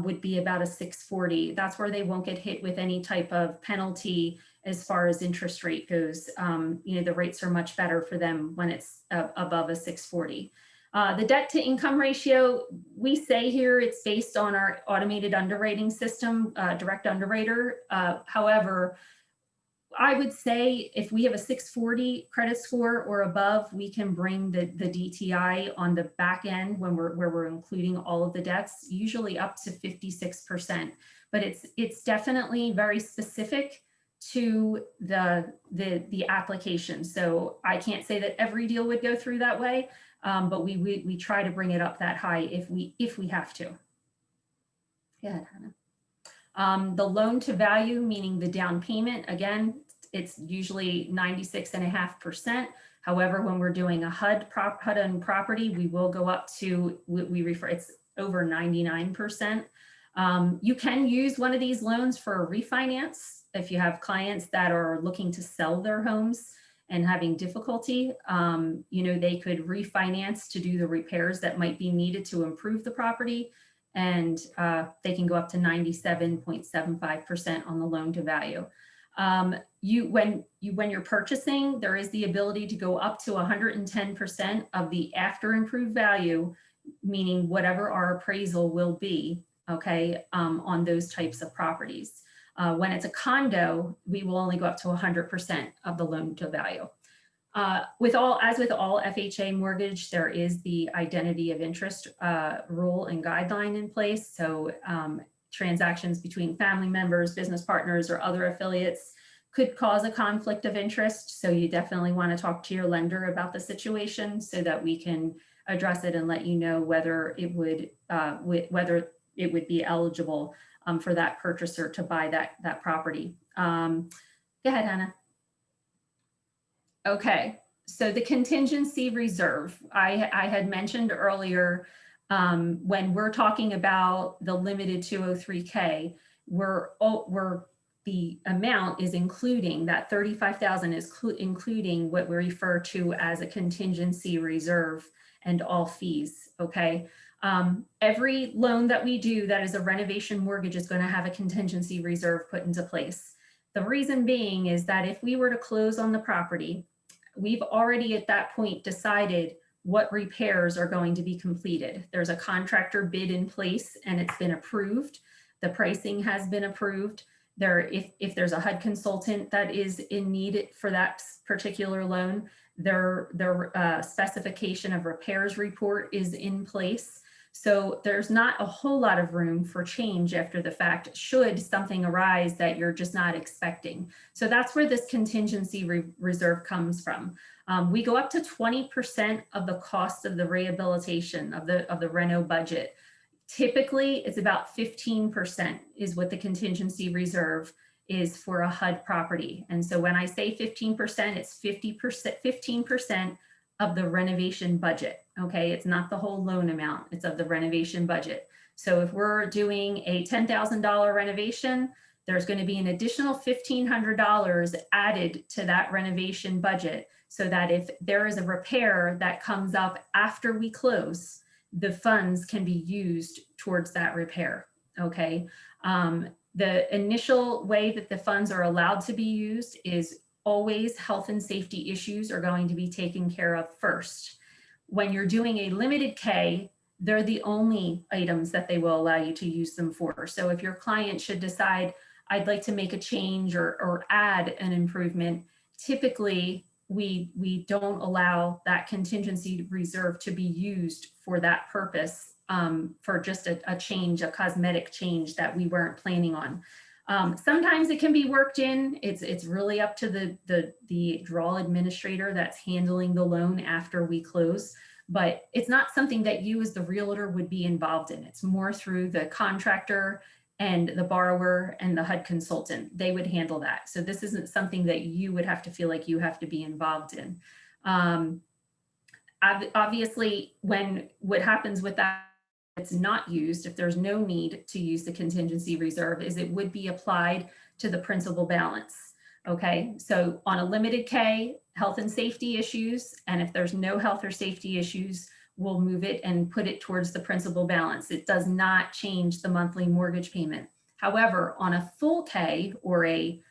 would be about a 640. That's where they won't get hit with any type of penalty as far as interest rate goes. The rates are much better for them when it's above a 640. The debt to income ratio, we say here it's based on our automated underwriting system, direct underwriter. However, I would say if we have a 640 credit score or above, we can bring the DTI on the back end where we're including all of the debts, usually up to 56%. But it's definitely very specific to the application. So I can't say that every deal would go through that way, but we try to bring it up that high if we have to. Yeah, Hannah. The loan to value, meaning the down payment, again, it's usually 96.5%. However, when we're doing a HUD owned property, we will go up to, it's over 99%. You can use one of these loans for a refinance. If you have clients that are looking to sell their homes and having difficulty, they could refinance to do the repairs that might be needed to improve the property. And they can go up to 97.75% on the loan to value. When you're purchasing, there is the ability to go up to 110% of the after improved value, meaning whatever our appraisal will be, okay, on those types of properties. When it's a condo, we will only go up to 100% of the loan to value. As with all FHA mortgage, there is the identity of interest rule and guideline in place. So transactions between family members, business partners, or other affiliates could cause a conflict of interest. So you definitely want to talk to your lender about the situation so that we can address it and let you know whether it would be eligible for that purchaser to buy that property. Go ahead, Hannah. Okay, so the contingency reserve, I had mentioned earlier, when we're talking about the limited 203K, the amount is including that 35,000 is including what we refer to as a contingency reserve and all fees, okay? Every loan that we do that is a renovation mortgage is going to have a contingency reserve put into place. The reason being is that if we were to close on the property, we've already at that point decided what repairs are going to be completed. There's a contractor bid in place and it's been approved. The pricing has been approved. If there's a HUD consultant that is in need for that particular loan, their specification of repairs report is in place. So there's not a whole lot of room for change after the fact, should something arise that you're just not expecting. So that's where this contingency reserve comes from. We go up to 20% of the cost of the rehabilitation of the reno budget. Typically, it's about 15% is what the contingency reserve is for a HUD property. And so when I say 15%, it's 15% of the renovation budget. Okay, it's not the whole loan amount, it's of the renovation budget. So if we're doing a $10,000 renovation, there's going to be an additional $1,500 added to that renovation budget, so that if there is a repair that comes up after we close, the funds can be used towards that repair. Okay. The initial way that the funds are allowed to be used is always health and safety issues are going to be taken care of first. When you're doing a limited K, they're the only items that they will allow you to use them for. So if your client should decide, I'd like to make a change or add an improvement, typically we don't allow that contingency reserve to be used for that purpose, for just a change, a cosmetic change that we weren't planning on. Sometimes it can be worked in. It's really up to the draw administrator that's handling the loan after we close, but it's not something that you as the realtor would be involved in. It's more through the contractor and the borrower and the HUD consultant. They would handle that. So this isn't something that you would have to feel like you have to be involved in. Obviously, what happens with that, it's not used, if there's no need to use the contingency reserve, is it would be applied to the principal balance. Okay, so on a limited K, health and safety issues, and if there's no health or safety issues, we'll move it and put it towards the principal balance. It does not change the monthly mortgage payment. However, on a full K or a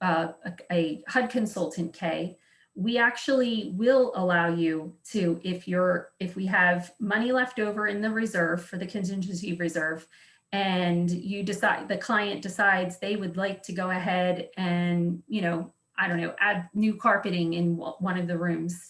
HUD consultant K, we actually will allow you to, if we have money left over in the reserve for the contingency reserve, and the client decides they would like to go ahead and, I don't know, add new carpeting in one of the rooms.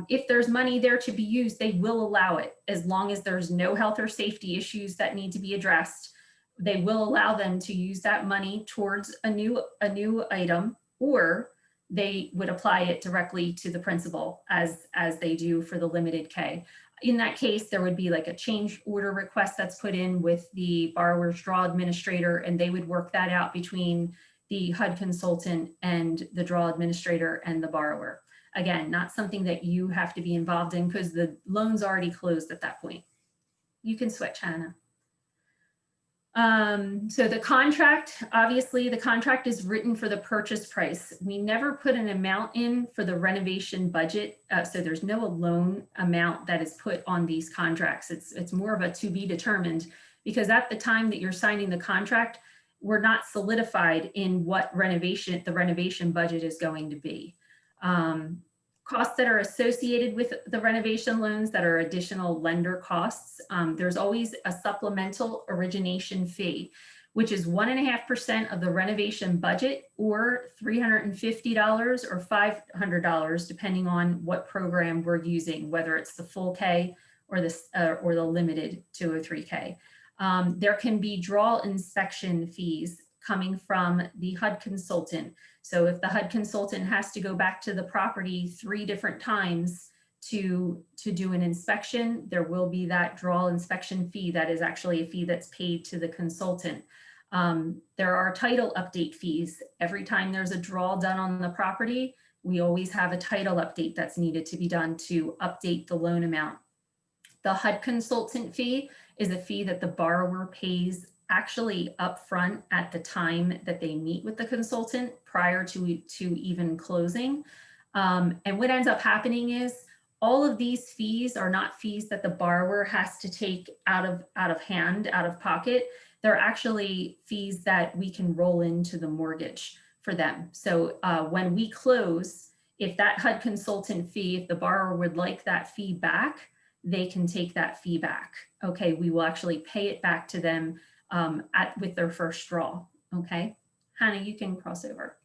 If there's money there to be used, they will allow it, as long as there's no health or safety issues that need to be addressed. They will allow them to use that money towards a new item, or they would apply it directly to the principal as they do for the limited K. In that case, there would be like a change order request that's put in with the borrower's draw administrator, and they would work that out between the HUD consultant and the draw administrator and the borrower. Again, not something that you have to be involved in because the loan's already closed at that point. You can switch, Hannah. So the contract, obviously the contract is written for the purchase price. We never put an amount in for the renovation budget. So there's no loan amount that is put on these contracts. It's more of a to be determined, because at the time that you're signing the contract, we're not solidified in what the renovation budget is going to be. Costs that are associated with the renovation loans that are additional lender costs. There's always a supplemental origination fee, which is 1.5% of the renovation budget, or $350 or $500, depending on what program we're using, whether it's the full K or the limited 203K. There can be draw inspection fees coming from the HUD consultant. So if the HUD consultant has to go back to the property 3 different times to do an inspection, there will be that draw inspection fee. That is actually a fee that's paid to the consultant. There are title update fees. Every time there's a draw done on the property, we always have a title update that's needed to be done to update the loan amount. The HUD consultant fee is a fee that the borrower pays actually upfront at the time that they meet with the consultant prior to even closing. And what ends up happening is all of these fees are not fees that the borrower has to take out of pocket. They're actually fees that we can roll into the mortgage for them. So when we close, if that HUD consultant fee, if the borrower would like that fee back, they can take that fee back. Okay, we will actually pay it back to them with their first draw. Okay, Hannah, you can cross over.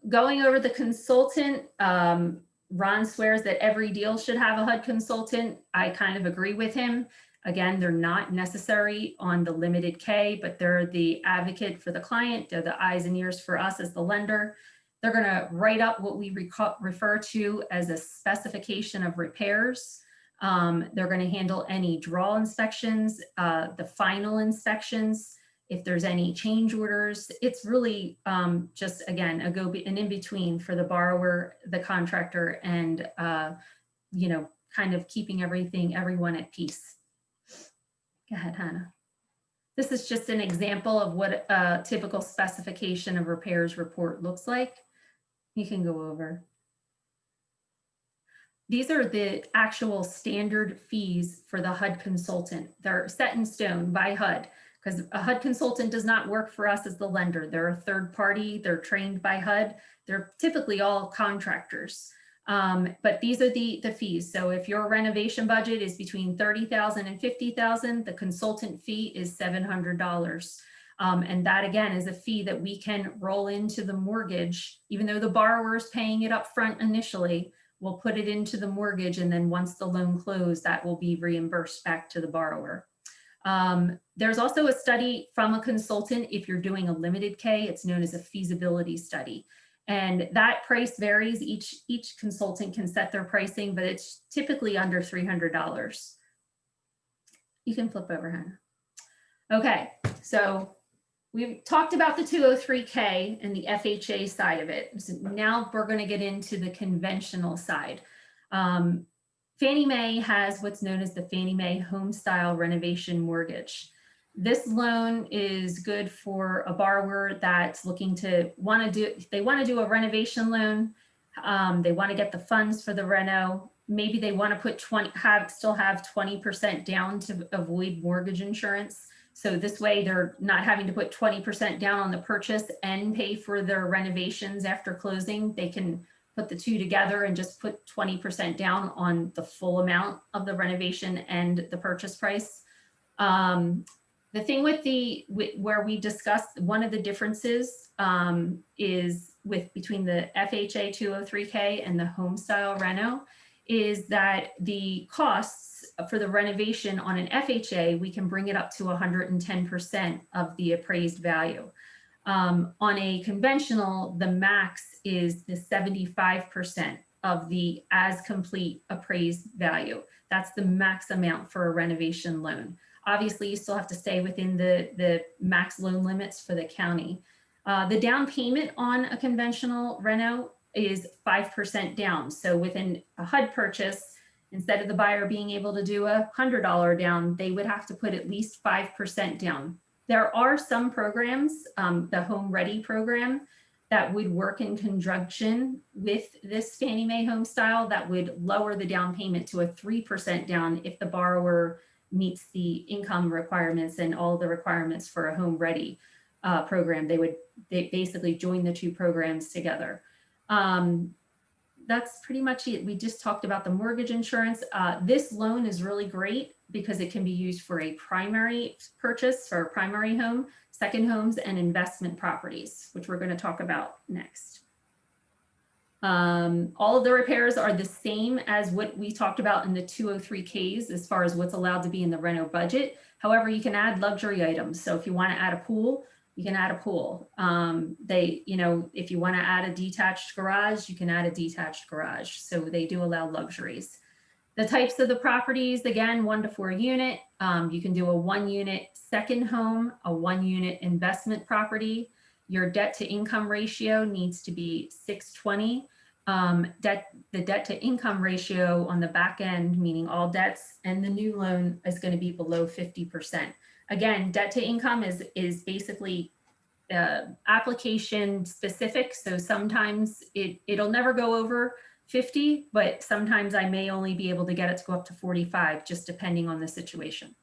Going over the consultant, Ron swears that every deal should have a HUD consultant. I kind of agree with him. Again, they're not necessary on the limited K, but they're the advocate for the client. They're the eyes and ears for us as the lender. They're going to write up what we refer to as a specification of repairs. They're going to handle any draw inspections, the final inspections, if there's any change orders. It's really just, again, an in-between for the borrower, the contractor, and, you know, kind of keeping everyone at peace. Go ahead, Hannah. This is just an example of what a typical specification of repairs report looks like. You can go over. These are the actual standard fees for the HUD consultant. They're set in stone by HUD, because a HUD consultant does not work for us as the lender. They're a third party. They're trained by HUD. They're typically all contractors. But these are the fees. So if your renovation budget is between $30,000 and $50,000, the consultant fee is $700. And that, again, is a fee that we can roll into the mortgage, even though the borrower is paying it up front initially. We'll put it into the mortgage, and then once the loan closed, that will be reimbursed back to the borrower. There's also a study from a consultant. If you're doing a limited K, it's known as a feasibility study. And that price varies. Each consultant can set their pricing, but it's typically under $300. You can flip over, Hannah. Okay, so we've talked about the 203K and the FHA side of it. So now we're going to get into the conventional side. Fannie Mae has what's known as the Fannie Mae Home Style Renovation Mortgage. This loan is good for a borrower that's looking to they want to do a renovation loan. They want to get the funds for the reno. Maybe they want to put still have 20% down to avoid mortgage insurance. So this way they're not having to put 20% down on the purchase and pay for their renovations after closing. They can put the two together and just put 20% down on the full amount of the renovation and the purchase price. The thing where we discussed one of the differences is between the FHA 203K and the home style reno is that the costs for the renovation on an FHA, we can bring it up to 110% of the appraised value. On a conventional, the max is the 75% of the as complete appraised value. That's the max amount for a renovation loan. Obviously, you still have to stay within the max loan limits for the county. The down payment on a conventional reno is 5% down. So within a HUD purchase, instead of the buyer being able to do a $100 down, they would have to put at least 5% down. There are some programs, the Home Ready program, that would work in conjunction with this Fannie Mae Home Style that would lower the down payment to a 3% down if the borrower meets the income requirements and all the requirements for a Home Ready program. They basically join the two programs together. That's pretty much it. We just talked about the mortgage insurance. This loan is really great because it can be used for a primary purchase for a primary home, second homes, and investment properties, which we're going to talk about next. All of the repairs are the same as what we talked about in the 203Ks as far as what's allowed to be in the reno budget. However, you can add luxury items. So if you want to add a pool, you can add a pool. If you want to add a detached garage, you can add a detached garage. So they do allow luxuries. The types of the properties, again, 1 to 4 unit. You can do a 1 unit second home, a 1 unit investment property. Your debt to income ratio needs to be 620. The debt to income ratio on the back end, meaning all debts and the new loan, is going to be below 50%. Again, debt to income is basically application specific. So sometimes it'll never go over 50, but sometimes I may only be able to get it to go up to 45, just depending on the situation.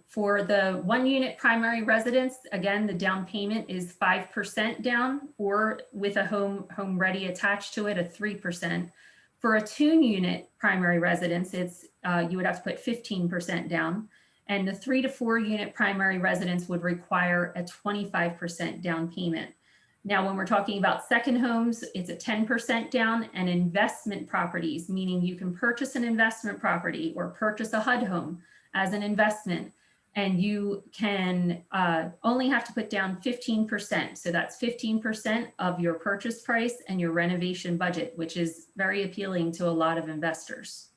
For the 1 unit primary residence, again, the down payment is 5% down, or with a home ready attached to it, a 3%. For a 2 unit primary residence, it's you would have to put 15% down. And the 3 to 4 unit primary residence would require a 25% down payment. Now, when we're talking about second homes, it's a 10% down, and investment properties, meaning you can purchase an investment property or purchase a HUD home as an investment, and you can only have to put down 15%. So that's 15% of your purchase price and your renovation budget, which is very appealing to a lot of investors.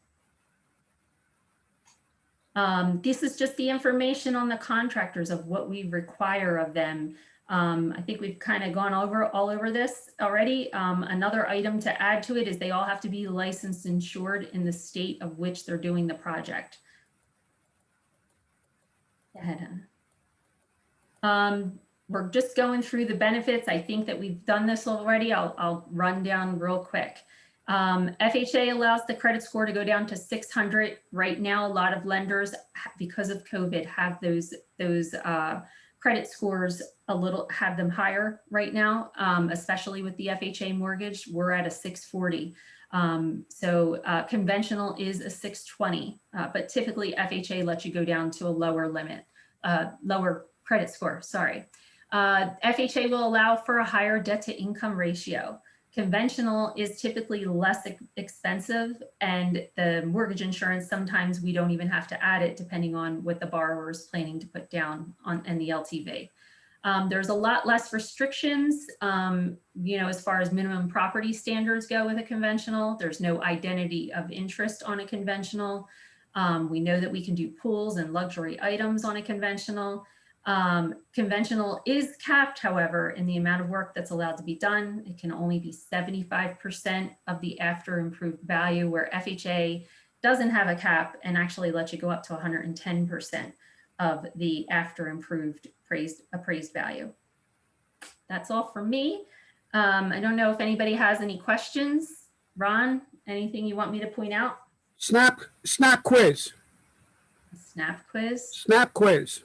This is just the information on the contractors of what we require of them. I think we've kind of gone all over this already. Another item to add to it is they all have to be licensed and insured in the state of which they're doing the project. Go ahead, Hannah. We're just going through the benefits. I think that we've done this already. I'll run down real quick. FHA allows the credit score to go down to 600. Right now, a lot of lenders, because of COVID, have those credit scores have them higher right now, especially with the FHA mortgage. We're at a 640. Conventional is a 620, but typically FHA lets you go down to a lower limit, lower credit score, sorry. FHA will allow for a higher debt to income ratio. Conventional is typically less expensive, and the mortgage insurance, sometimes we don't even have to add it depending on what the borrower is planning to put down in the LTV. There's a lot less restrictions, as far as minimum property standards go with a conventional. There's no identity of interest on a conventional. We know that we can do pools and luxury items on a conventional. Conventional is capped, however, in the amount of work that's allowed to be done. It can only be 75% of the after improved value, where FHA doesn't have a cap and actually lets you go up to 110% of the after improved appraised value. That's all for me. I don't know if anybody has any questions. Ron, anything you want me to point out? Snap quiz. Snap quiz? Snap quiz.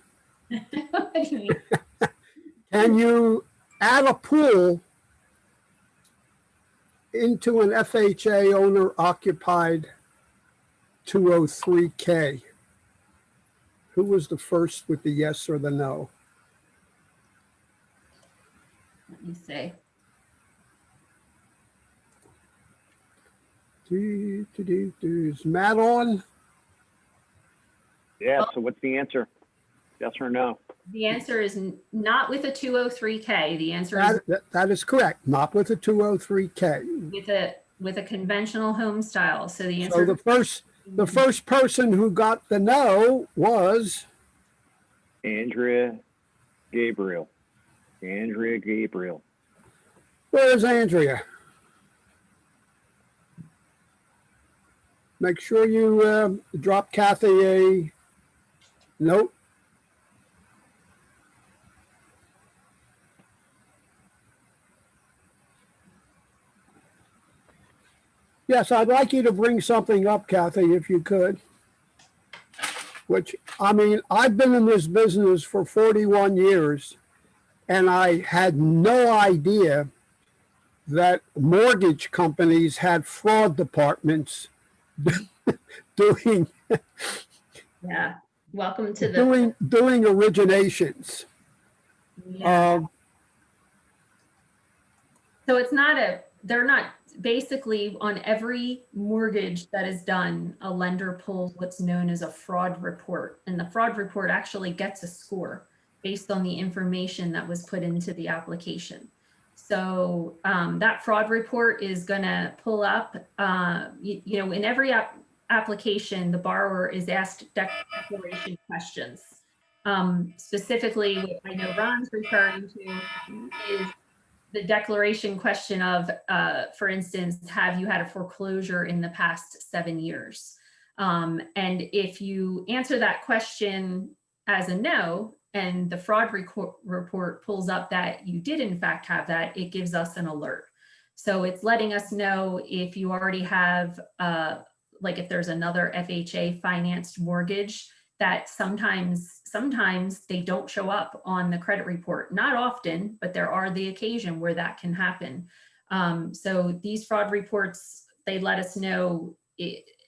What do you mean? Can you add a pool into an FHA owner occupied 203K? Who was the first with the yes or the no? Let me see. Is Matt on? Yeah, so what's the answer? Yes or no? The answer is not with a 203K. The answer is That is correct. Not with a 203K. with a conventional home style. So the answer. So the first person who got the no was Andrea Gabriel. Andrea Gabriel. Where's Andrea? Make sure you drop Cathy a note. Yes, I'd like you to bring something up, Cathy, if you could. Which, I mean, I've been in this business for 41 years, and I had no idea that mortgage companies had fraud departments doing Yeah. Welcome to the doing originations. Yeah. So it's not they're not basically on every mortgage that is done, a lender pulls what's known as a fraud report. And the fraud report actually gets a score based on the information that was put into the application. So that fraud report is going to pull up, in every application, the borrower is asked declaration questions. Specifically, what I know Ron's referring to is the declaration question of, for instance, have you had a foreclosure in the past 7 years? And if you answer that question as a no, and the fraud report pulls up that you did in fact have that, it gives us an alert. So it's letting us know if you already have, like if there's another FHA financed mortgage, that sometimes they don't show up on the credit report. Not often, but there are the occasion where that can happen. So these fraud reports, they let us know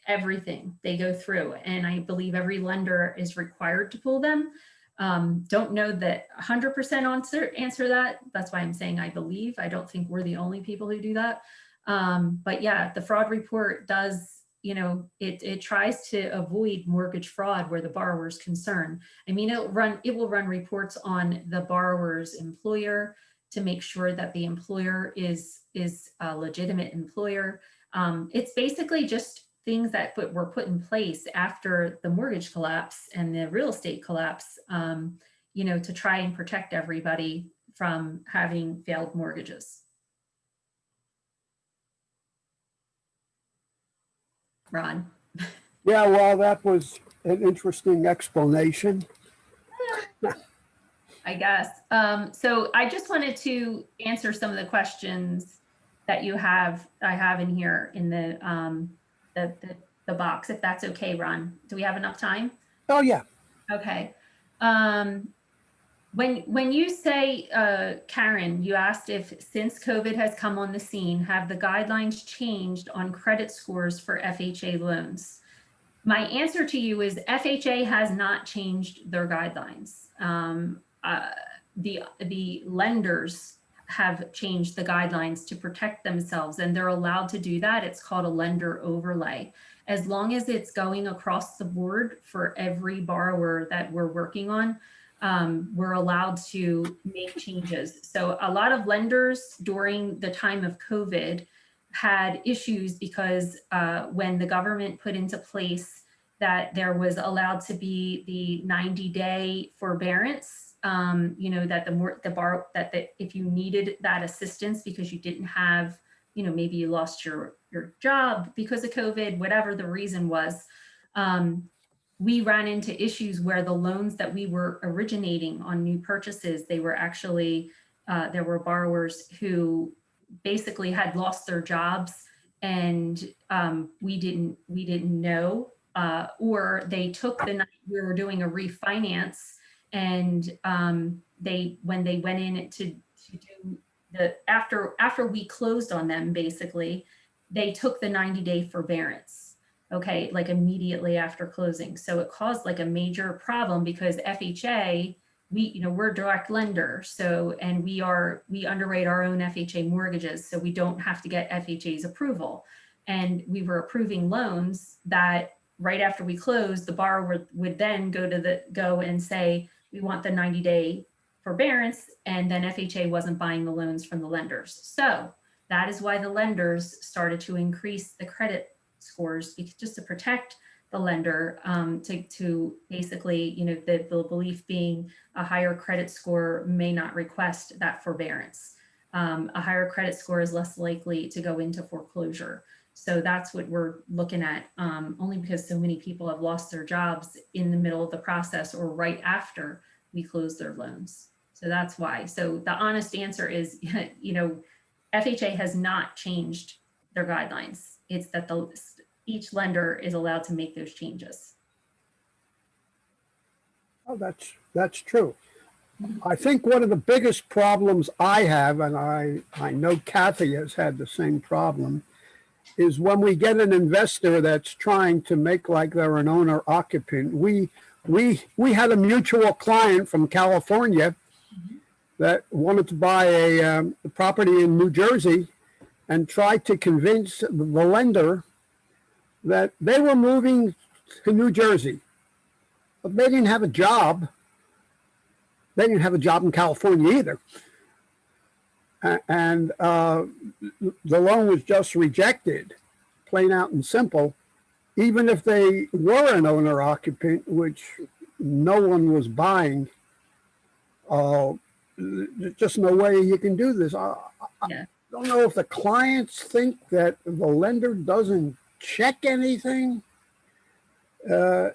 everything they go through. And I believe every lender is required to pull them. Don't know that 100% answer that. That's why I'm saying I believe. I don't think we're the only people who do that. But yeah, the fraud report does, you know, it tries to avoid mortgage fraud where the borrower is concerned. I mean, it will run reports on the borrower's employer to make sure that the employer is a legitimate employer. It's basically just things that were put in place after the mortgage collapse and the real estate collapse, you know, to try and protect everybody from having failed mortgages. Ron. Yeah, well, that was an interesting explanation. I guess. So I just wanted to answer some of the questions that I have in here in the box, if that's okay, Ron. Do we have enough time? Oh, yeah. Okay. When you say, Karen, you asked if since COVID has come on the scene, have the guidelines changed on credit scores for FHA loans? My answer to you is FHA has not changed their guidelines. The lenders have changed the guidelines to protect themselves, and they're allowed to do that. It's called a lender overlay. As long as it's going across the board for every borrower that we're working on, we're allowed to make changes. So a lot of lenders during the time of COVID had issues because when the government put into place that there was allowed to be the 90-day forbearance, you know, that if you needed that assistance because you didn't have, you know, maybe you lost your job because of COVID, whatever the reason was, we ran into issues where the loans that we were originating on new purchases, they were actually, there were borrowers who basically had lost their jobs and we didn't know, or they took we were doing a refinance and when they went in to do after we closed on them, basically, they took the 90-day forbearance, okay, like immediately after closing. So it caused like a major problem because FHA, we're a direct lender. So, and we underwrite our own FHA mortgages. So we don't have to get FHA's approval. And we were approving loans that right after we closed, the borrower would then go and say, we want the 90-day forbearance, and then FHA wasn't buying the loans from the lenders. So that is why the lenders started to increase the credit scores, just to protect the lender, to basically, you know, the belief being a higher credit score may not request that forbearance. A higher credit score is less likely to go into foreclosure. So that's what we're looking at, only because so many people have lost their jobs in the middle of the process or right after we close their loans. So that's why. So the honest answer is, you know, FHA has not changed their guidelines. It's that each lender is allowed to make those changes. Oh, that's true. I think one of the biggest problems I have, and I know Cathy has had the same problem, is when we get an investor that's trying to make like they're an owner occupant. We had a mutual client from California that wanted to buy a property in New Jersey and tried to convince the lender that they were moving to New Jersey, but they didn't have a job. They didn't have a job in California either. And the loan was just rejected, plain out and simple, even if they were an owner occupant, which no one was buying. There's just no way you can do this. I don't know if the clients think that the lender doesn't check anything. I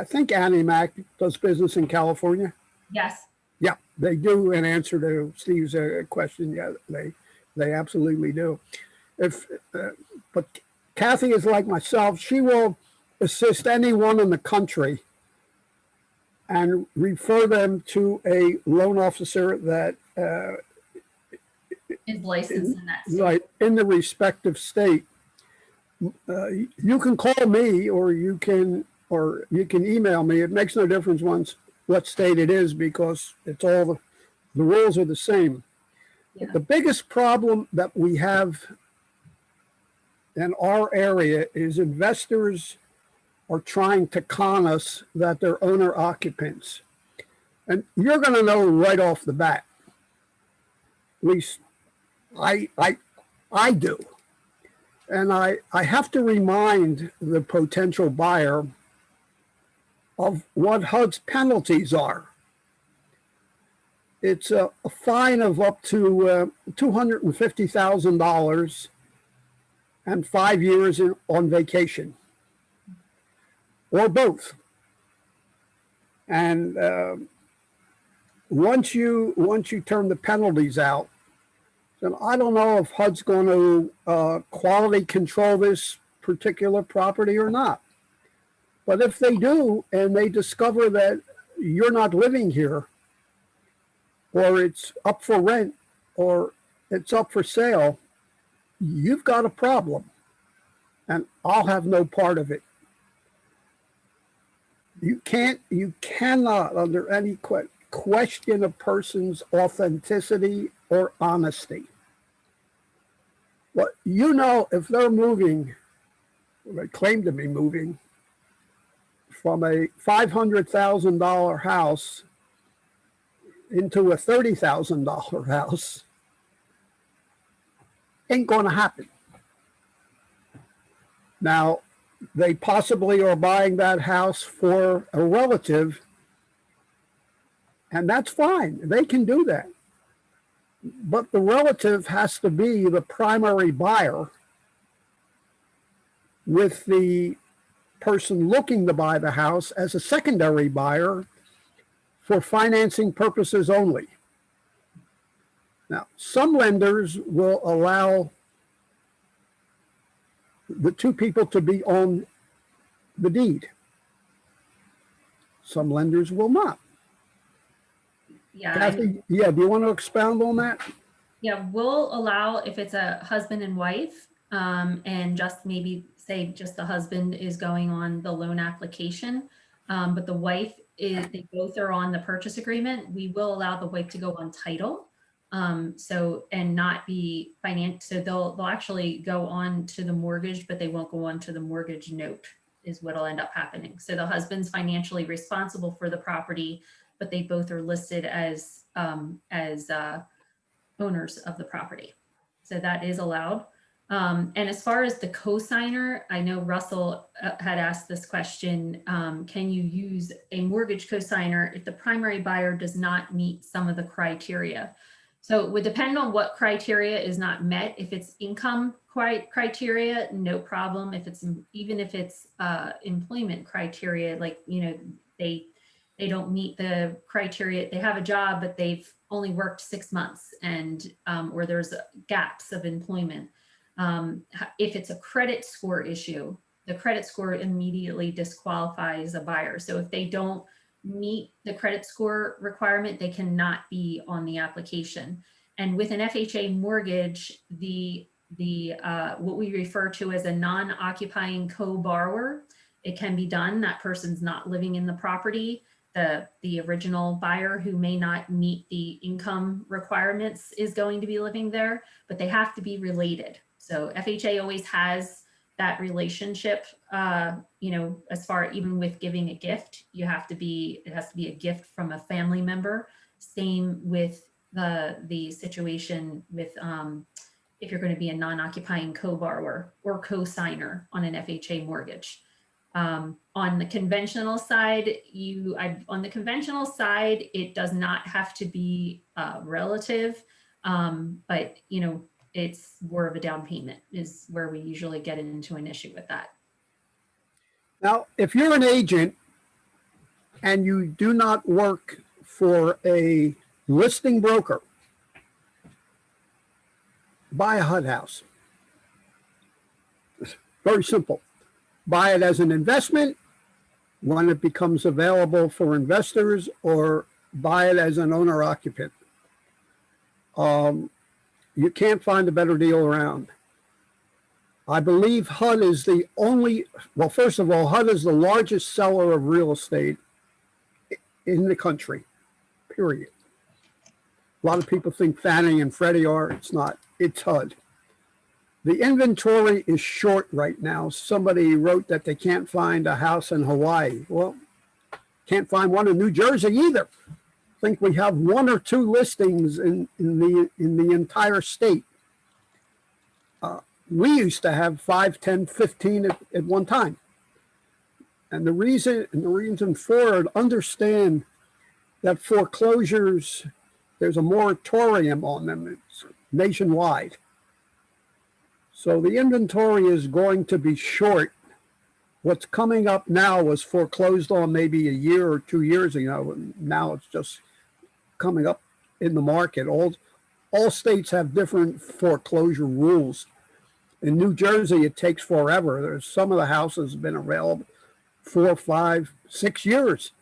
think AnnieMae does business in California. Yes. Yeah, they do. In answer to Steve's question, yeah, they absolutely do. But Cathy is like myself. She will assist anyone in the country and refer them to a loan officer that is licensed in that state. right in the respective state. You can call me or you can email me. It makes no difference what state it is because it's all the rules are the same. Yeah. The biggest problem that we have in our area is investors are trying to con us that they're owner occupants. And you're going to know right off the bat. At least I do. And I have to remind the potential buyer of what HUD's penalties are. It's a fine of up to $250,000 and 5 years on vacation, or both. And once you turn the penalties out, then I don't know if HUD's going to quality control this particular property or not. But if they do, and they discover that you're not living here, or it's up for rent, or it's up for sale, you've got a problem, and I'll have no part of it. You cannot, under any question a person's authenticity or honesty. But if they're moving, they claim to be moving from a $500,000 house into a $30,000 house, ain't going to happen. Now, they possibly are buying that house for a relative, and that's fine. They can do that. But the relative has to be the primary buyer, with the person looking to buy the house as a secondary buyer for financing purposes only. Now, some lenders will allow the two people to be on the deed. Some lenders will not. Yeah. Cathy, do you want to expound on that? Yeah, we'll allow if it's a husband and wife, and just maybe say just the husband is going on the loan application, but the wife they both are on the purchase agreement. We will allow the wife to go on title, and not be financed. So they'll actually go on to the mortgage, but they won't go on to the mortgage note, is what'll end up happening. So the husband's financially responsible for the property, but they both are listed as owners of the property. So that is allowed. And as far as the co-signer, I know Russell had asked this question, can you use a mortgage co-signer if the primary buyer does not meet some of the criteria? So it would depend on what criteria is not met. If it's income criteria, no problem. Even if it's employment criteria, like, they don't meet the criteria. They have a job, but they've only worked 6 months, and or there's gaps of employment. If it's a credit score issue, the credit score immediately disqualifies a buyer. So if they don't meet the credit score requirement, they cannot be on the application. And with an FHA mortgage, the what we refer to as a non-occupying co-borrower, it can be done. That person's not living in the property. The original buyer, who may not meet the income requirements, is going to be living there, but they have to be related. So FHA always has that relationship, as far, even with giving a gift, it has to be a gift from a family member. Same with the situation with, if you're going to be a non-occupying co-borrower or co-signer on an FHA mortgage. On the conventional side, it does not have to be relative, but it's more of a down payment is where we usually get into an issue with that. Now, if you're an agent and you do not work for a listing broker, buy a HUD house. It's very simple. Buy it as an investment when it becomes available for investors, or buy it as an owner occupant. You can't find a better deal around. I believe HUD is the only, well, first of all, HUD is the largest seller of real estate in the country, period. A lot of people think Fannie and Freddie are. It's not. It's HUD. The inventory is short right now. Somebody wrote that they can't find a house in Hawaii. Well, can't find one in New Jersey either. I think we have 1 or 2 listings in the entire state. We used to have 5, 10, 15 at one time. And the reason for it, understand that foreclosures, there's a moratorium on them. It's nationwide. So the inventory is going to be short. What's coming up now was foreclosed on maybe a year or 2 years ago. Now it's just coming up in the market. All states have different foreclosure rules. In New Jersey, it takes forever. There's some of the houses have been available 4, 5, 6 years,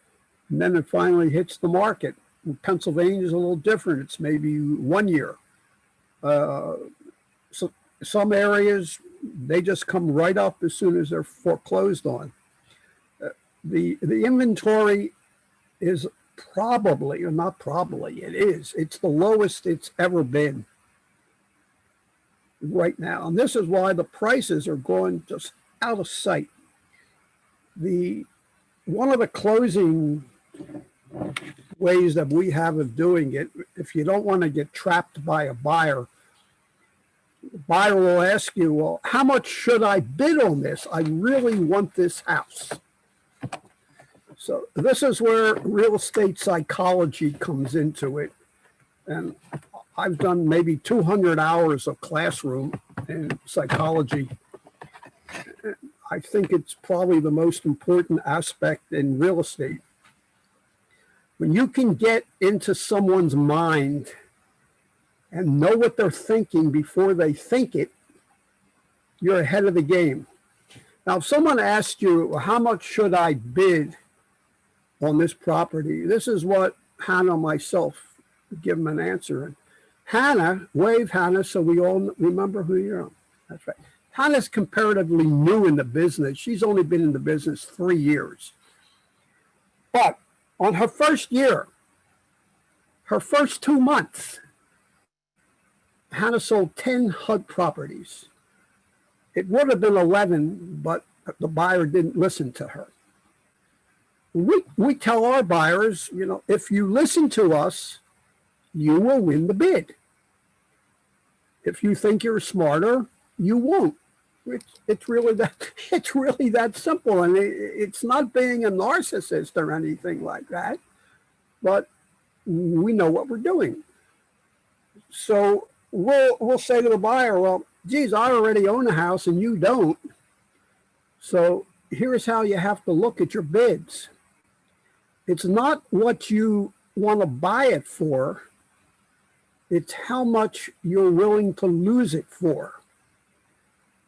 and then it finally hits the market. In Pennsylvania is a little different. It's maybe 1 year. So some areas, they just come right up as soon as they're foreclosed on. The inventory is probably, or not probably, it is. It's the lowest it's ever been right now. And this is why the prices are going just out of sight. One of the closing ways that we have of doing it, if you don't want to get trapped by a buyer, the buyer will ask you, well, how much should I bid on this? I really want this house. So this is where real estate psychology comes into it. And I've done maybe 200 hours of classroom in psychology. I think it's probably the most important aspect in real estate. When you can get into someone's mind and know what they're thinking before they think it, you're ahead of the game. Now, if someone asked you, well, how much should I bid on this property? This is what Hana and myself give them an answer. And Hana, wave Hana, so we all remember who you are. That's right. Hana's comparatively new in the business. She's only been in the business 3 years. But on her first year, her first 2 months, Hana sold 10 HUD properties. It would have been 11, but the buyer didn't listen to her. We tell our buyers, you know, if you listen to us, you will win the bid. If you think you're smarter, you won't. It's really that simple. And it's not being a narcissist or anything like that, but we know what we're doing. So we'll say to the buyer, well, geez, I already own a house and you don't. So here's how you have to look at your bids. It's not what you want to buy it for. It's how much you're willing to lose it for.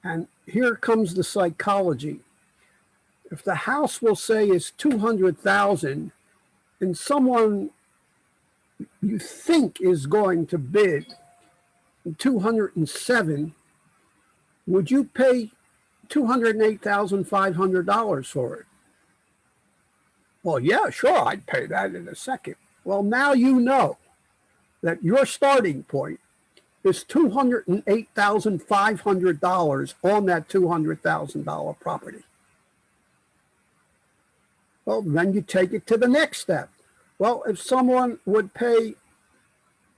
And here comes the psychology. If the house will say is 200,000 and someone you think is going to bid 207, would you pay $208,500 for it? Well, yeah, sure, I'd pay that in a second. Well, now you know that your starting point is $208,500 on that $200,000 property. Well, then you take it to the next step. Well, if someone would pay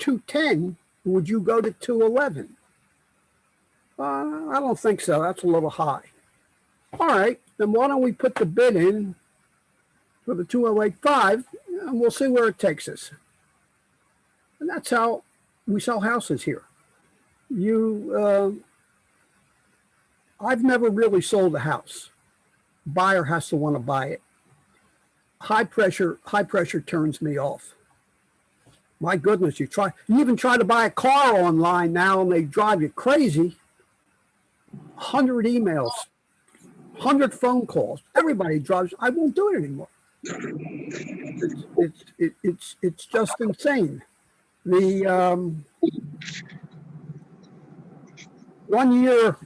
210, would you go to 211? I don't think so. That's a little high. All right, then why don't we put the bid in for the 208.5 and we'll see where it takes us. And that's how we sell houses here. I've never really sold a house. Buyer has to want to buy it. High pressure turns me off. My goodness, you even try to buy a car online now and they drive you crazy. 100 emails, 100 phone calls. Everybody drives. I won't do it anymore. It's just insane. The 1 year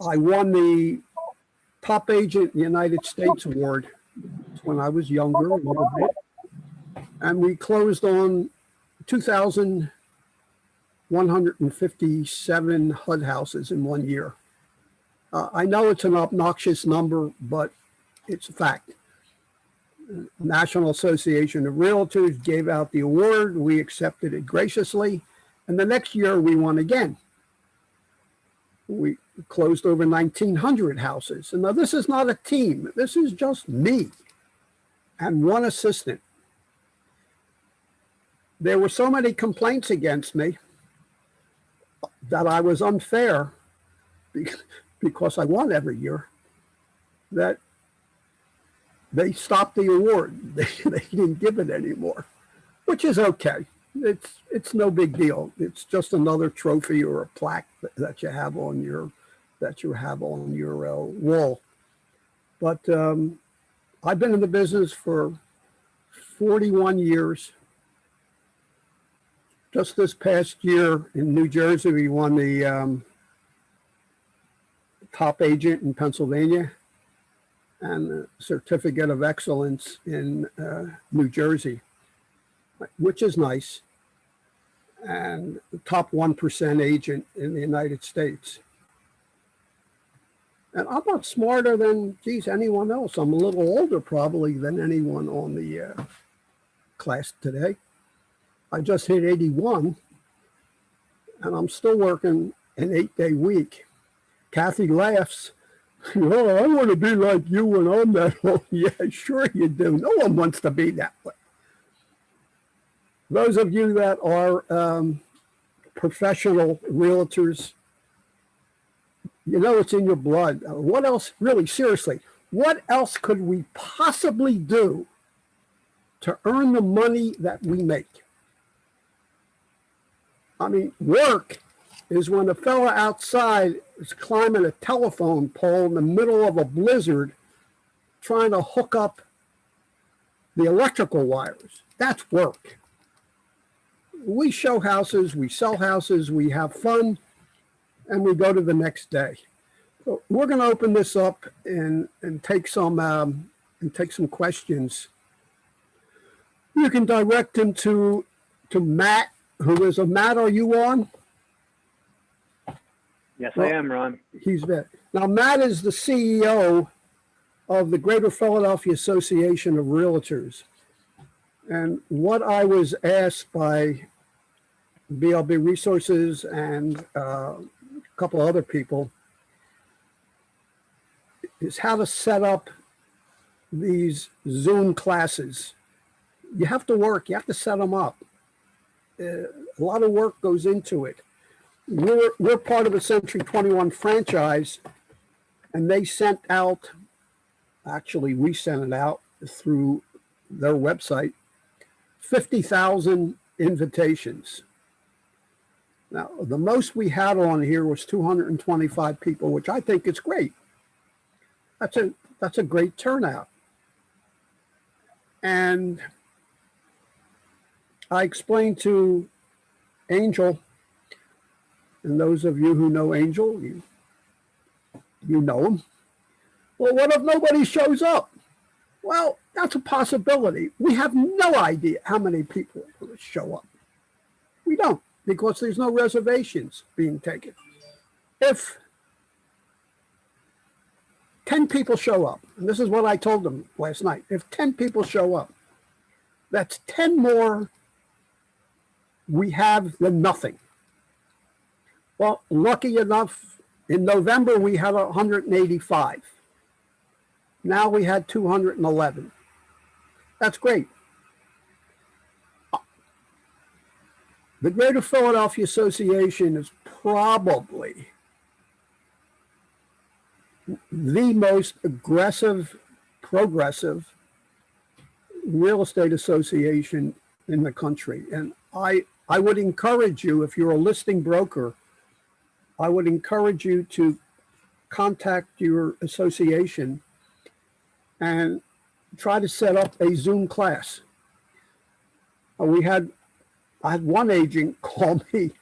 I won the Top Agent in the United States Award when I was younger a little bit. And we closed on 2,157 HUD houses in 1 year. I know it's an obnoxious number, but it's a fact. National Association of Realtors gave out the award. We accepted it graciously. And the next year we won again. We closed over 1,900 houses. And now this is not a team. This is just me and one assistant. There were so many complaints against me that I was unfair because I won every year, that they stopped the award. They didn't give it anymore, which is okay. It's no big deal. It's just another trophy or a plaque that you have on your wall. But I've been in the business for 41 years. Just this past year in New Jersey, we won the Top Agent in Pennsylvania and the Certificate of Excellence in New Jersey, which is nice, and the top 1% agent in the United States. And I'm not smarter than, geez, anyone else. I'm a little older probably than anyone on the class today. I just hit 81 and I'm still working an 8-day week. Cathy laughs. Oh, I want to be like you when I'm that old. Yeah, sure you do. No one wants to be that way. Those of you that are professional realtors, you know it's in your blood. What else, really, seriously, what else could we possibly do to earn the money that we make? I mean, work is when a fella outside is climbing a telephone pole in the middle of a blizzard trying to hook up the electrical wires. That's work. We show houses, we sell houses, we have fun, and we go to the next day. So we're going to open this up and take some questions. You can direct them to Matt, who is Matt. Are you on? Yes, Well, I am, Ron. He's there. Now, Matt is the CEO of the Greater Philadelphia Association of Realtors. And what I was asked by BLB Resources and a couple of other people is how to set up these Zoom classes. You have to work, you have to set them up. A lot of work goes into it. We're part of the Century 21 franchise, and they sent out, actually we sent it out through their website, 50,000 invitations. Now, the most we had on here was 225 people, which I think is great. That's a great turnout. And I explained to Angel, and those of you who know Angel, you know him. Well, what if nobody shows up? Well, that's a possibility. We have no idea how many people are going to show up. We don't, because there's no reservations being taken. If 10 people show up, and this is what I told them last night, if 10 people show up, that's 10 more we have than nothing. Well, lucky enough, in November, we had 185. Now we had 211. That's great. The Greater Philadelphia Association is probably the most aggressive, progressive real estate association in the country. And I would encourage you, if you're a listing broker, I would encourage you to contact your association and try to set up a Zoom class. I had one agent call me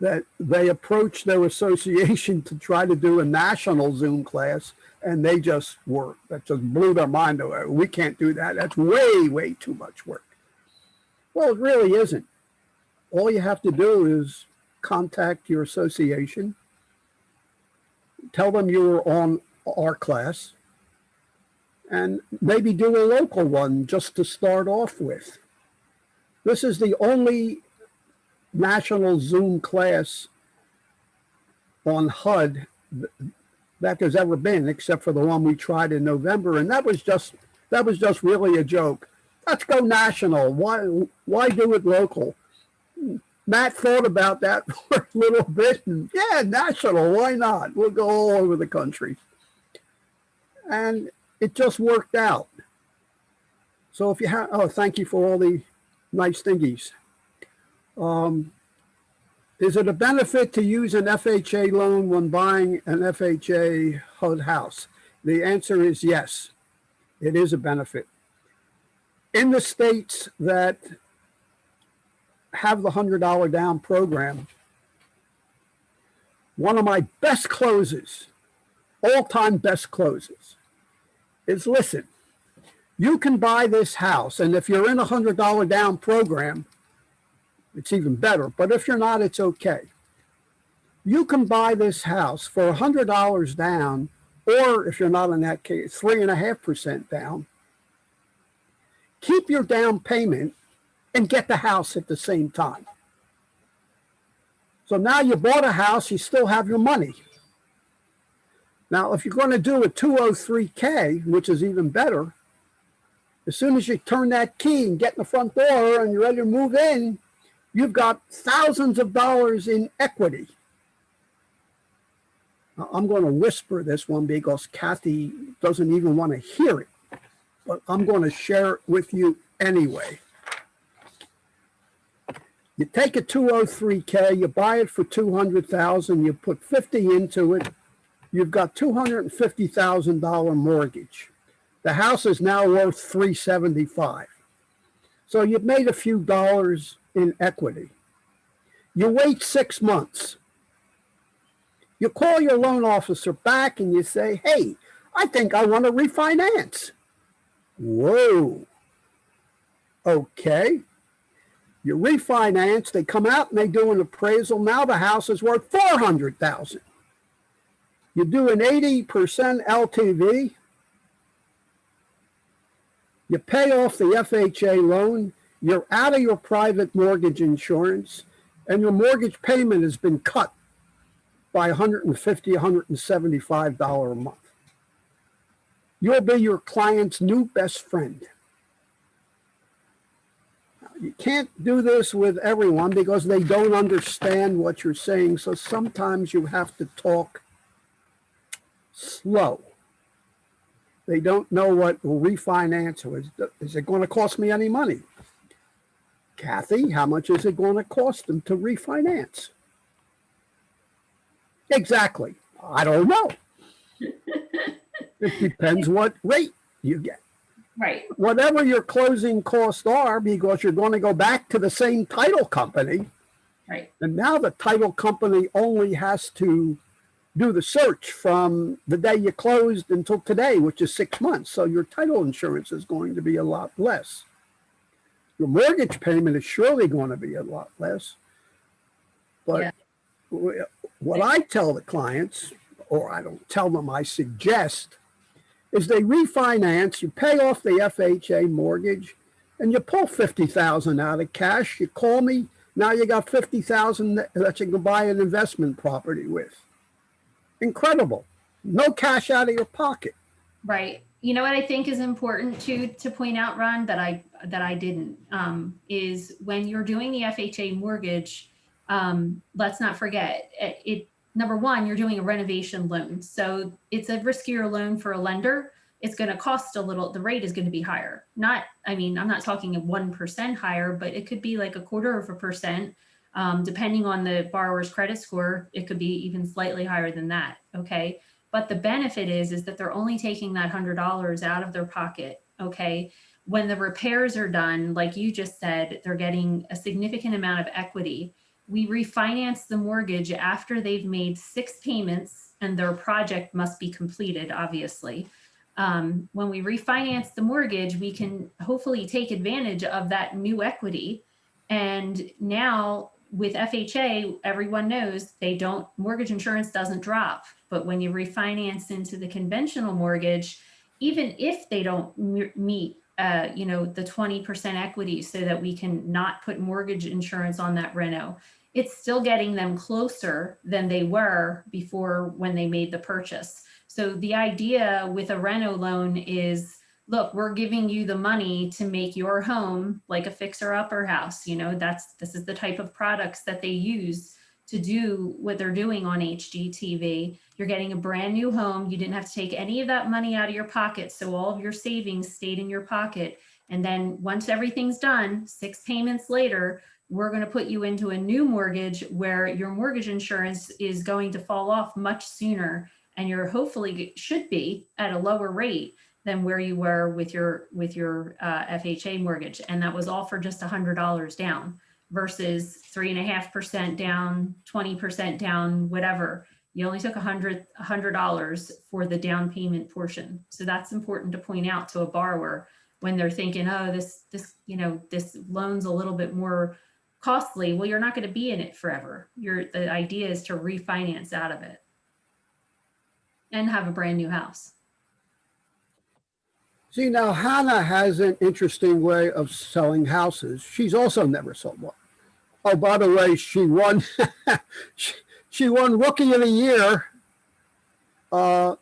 that they approached their association to try to do a national Zoom class, and that just blew their mind away. We can't do that. That's way, way too much work. Well, it really isn't. All you have to do is contact your association, tell them you were on our class, and maybe do a local one just to start off with. This is the only national Zoom class on HUD that there's ever been, except for the one we tried in November, and that was just really a joke. Let's go national. Why do it local? Matt thought about that for a little bit, and yeah, national, why not? We'll go all over the country. And it just worked out. So if you have, thank you for all the nice thingies. Is it a benefit to use an FHA loan when buying an FHA HUD house? The answer is yes, it is a benefit. In the states that have the $100 down program, one of my best closes, all-time best closes, is listen, you can buy this house, and if you're in a $100 down program, it's even better, but if you're not, it's okay. You can buy this house for $100 down, or if you're not in that case, 3.5% down. Keep your down payment and get the house at the same time. So now you bought a house, you still have your money. Now, if you're going to do a 203K, which is even better, as soon as you turn that key and get in the front door and you're ready to move in, you've got thousands of dollars in equity. Now, I'm going to whisper this one because Cathy doesn't even want to hear it, but I'm going to share it with you anyway. You take a 203K, you buy it for $200,000, you put 50 into it, you've got $250,000 mortgage. The house is now worth $375,000. So you've made a few dollars in equity. You wait 6 months. You call your loan officer back and you say, hey, I think I want to refinance. Whoa. Okay. You refinance, they come out and they do an appraisal. Now the house is worth $400,000. You do an 80% LTV. You pay off the FHA loan. You're out of your private mortgage insurance, and your mortgage payment has been cut by $150, $175 a month. You'll be your client's new best friend. You can't do this with everyone because they don't understand what you're saying. So sometimes you have to talk slow. They don't know what refinance is. Is it going to cost me any money? Cathy, how much is it going to cost them to refinance? Exactly. I don't know. It depends what rate you get. Right. Whatever your closing costs are, because you're going to go back to the same title company. Right. And now the title company only has to do the search from the day you closed until today, which is 6 months. So your title insurance is going to be a lot less. Your mortgage payment is surely going to be a lot less. But what I tell the clients, or I don't tell them, I suggest, is they refinance, you pay off the FHA mortgage, and you pull $50,000 out of cash. You call me, now you got $50,000 that you can buy an investment property with. Incredible. No cash out of your pocket. Right. You know what I think is important to point out, Ron, that I didn't, is when you're doing the FHA mortgage, let's not forget it. Number one, you're doing a renovation loan. So it's a riskier loan for a lender. It's going to cost a little, the rate is going to be higher. I'm not talking 1% higher, but it could be like 1/4%. Depending on the borrower's credit score, it could be even slightly higher than that. Okay. But the benefit is that they're only taking that $100 out of their pocket. Okay. When the repairs are done, like you just said, they're getting a significant amount of equity. We refinance the mortgage after they've made 6 payments, and their project must be completed, obviously. When we refinance the mortgage, we can hopefully take advantage of that new equity. And now with FHA, everyone knows mortgage insurance doesn't drop. But when you refinance into the conventional mortgage, even if they don't meet the 20% equity so that we can not put mortgage insurance on that reno, it's still getting them closer than they were before when they made the purchase. So the idea with a reno loan is, look, we're giving you the money to make your home like a fixer-upper house. This is the type of products that they use to do what they're doing on HGTV. You're getting a brand new home. You didn't have to take any of that money out of your pocket. So all of your savings stayed in your pocket. And then once everything's done, 6 payments later, we're going to put you into a new mortgage where your mortgage insurance is going to fall off much sooner. And you're hopefully should be at a lower rate than where you were with your FHA mortgage. And that was all for just $100 down versus 3.5% down, 20% down, whatever. You only took $100 for the down payment portion. So that's important to point out to a borrower when they're thinking, oh, this loan's a little bit more costly. Well, you're not going to be in it forever. The idea is to refinance out of it and have a brand new house. See, now Hana has an interesting way of selling houses. She's also never sold one. Oh, by the way, she won. she won Rookie of the Year 2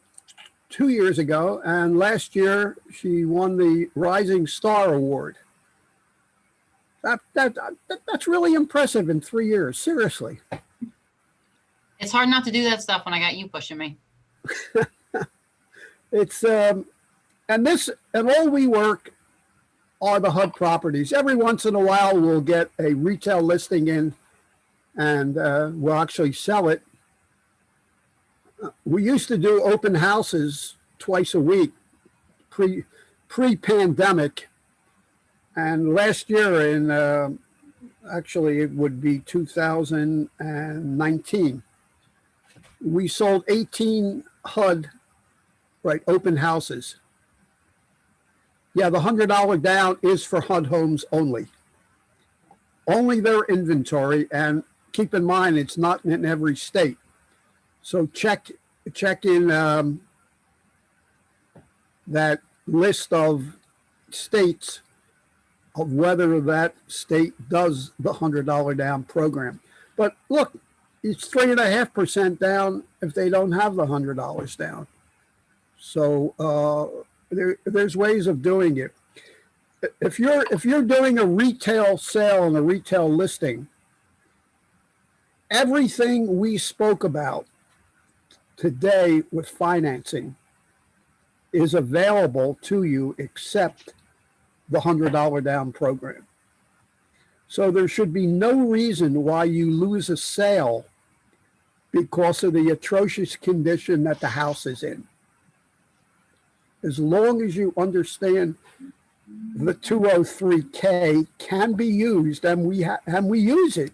years ago, and last year she won the Rising Star Award. That's really impressive in 3 years. Seriously. It's hard not to do that stuff when I got you pushing me. It's and all we work are the HUD properties. Every once in a while, we'll get a retail listing in, and we'll actually sell it. We used to do open houses twice a week, pre-pandemic, and last year in actually it would be 2019, we sold 18 HUD open houses. Yeah, the $100 down is for HUD Homes only their inventory, and keep in mind it's not in every state. So check in that list of states of whether that state does the $100 down program. But look, it's 3.5% down if they don't have the $100 down. So there's ways of doing it. If you're doing a retail sale and a retail listing, everything we spoke about today with financing is available to you except the $100 down program. So there should be no reason why you lose a sale because of the atrocious condition that the house is in. As long as you understand the 203K can be used, and we use it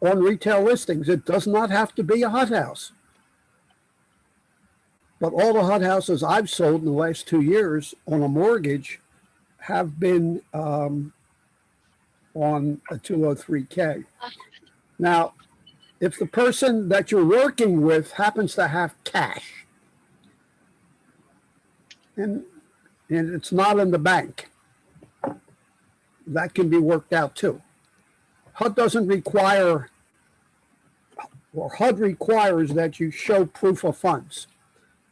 on retail listings. It does not have to be a HUD house. But all the HUD houses I've sold in the last 2 years on a mortgage have been on a 203K. Now, if the person that you're working with happens to have cash, and it's not in the bank, that can be worked out too. HUD doesn't require, or HUD requires that you show proof of funds.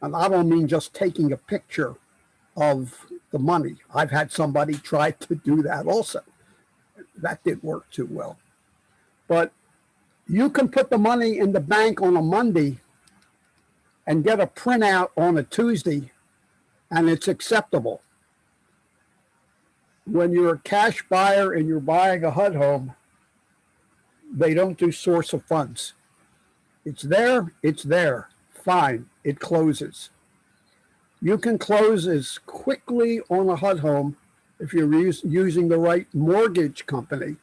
And I don't mean just taking a picture of the money. I've had somebody try to do that also. That didn't work too well. But you can put the money in the bank on a Monday and get a printout on a Tuesday, and it's acceptable. When you're a cash buyer and you're buying a HUD home, they don't do source of funds. It's there, fine, it closes. You can close as quickly on a HUD home if you're using the right mortgage company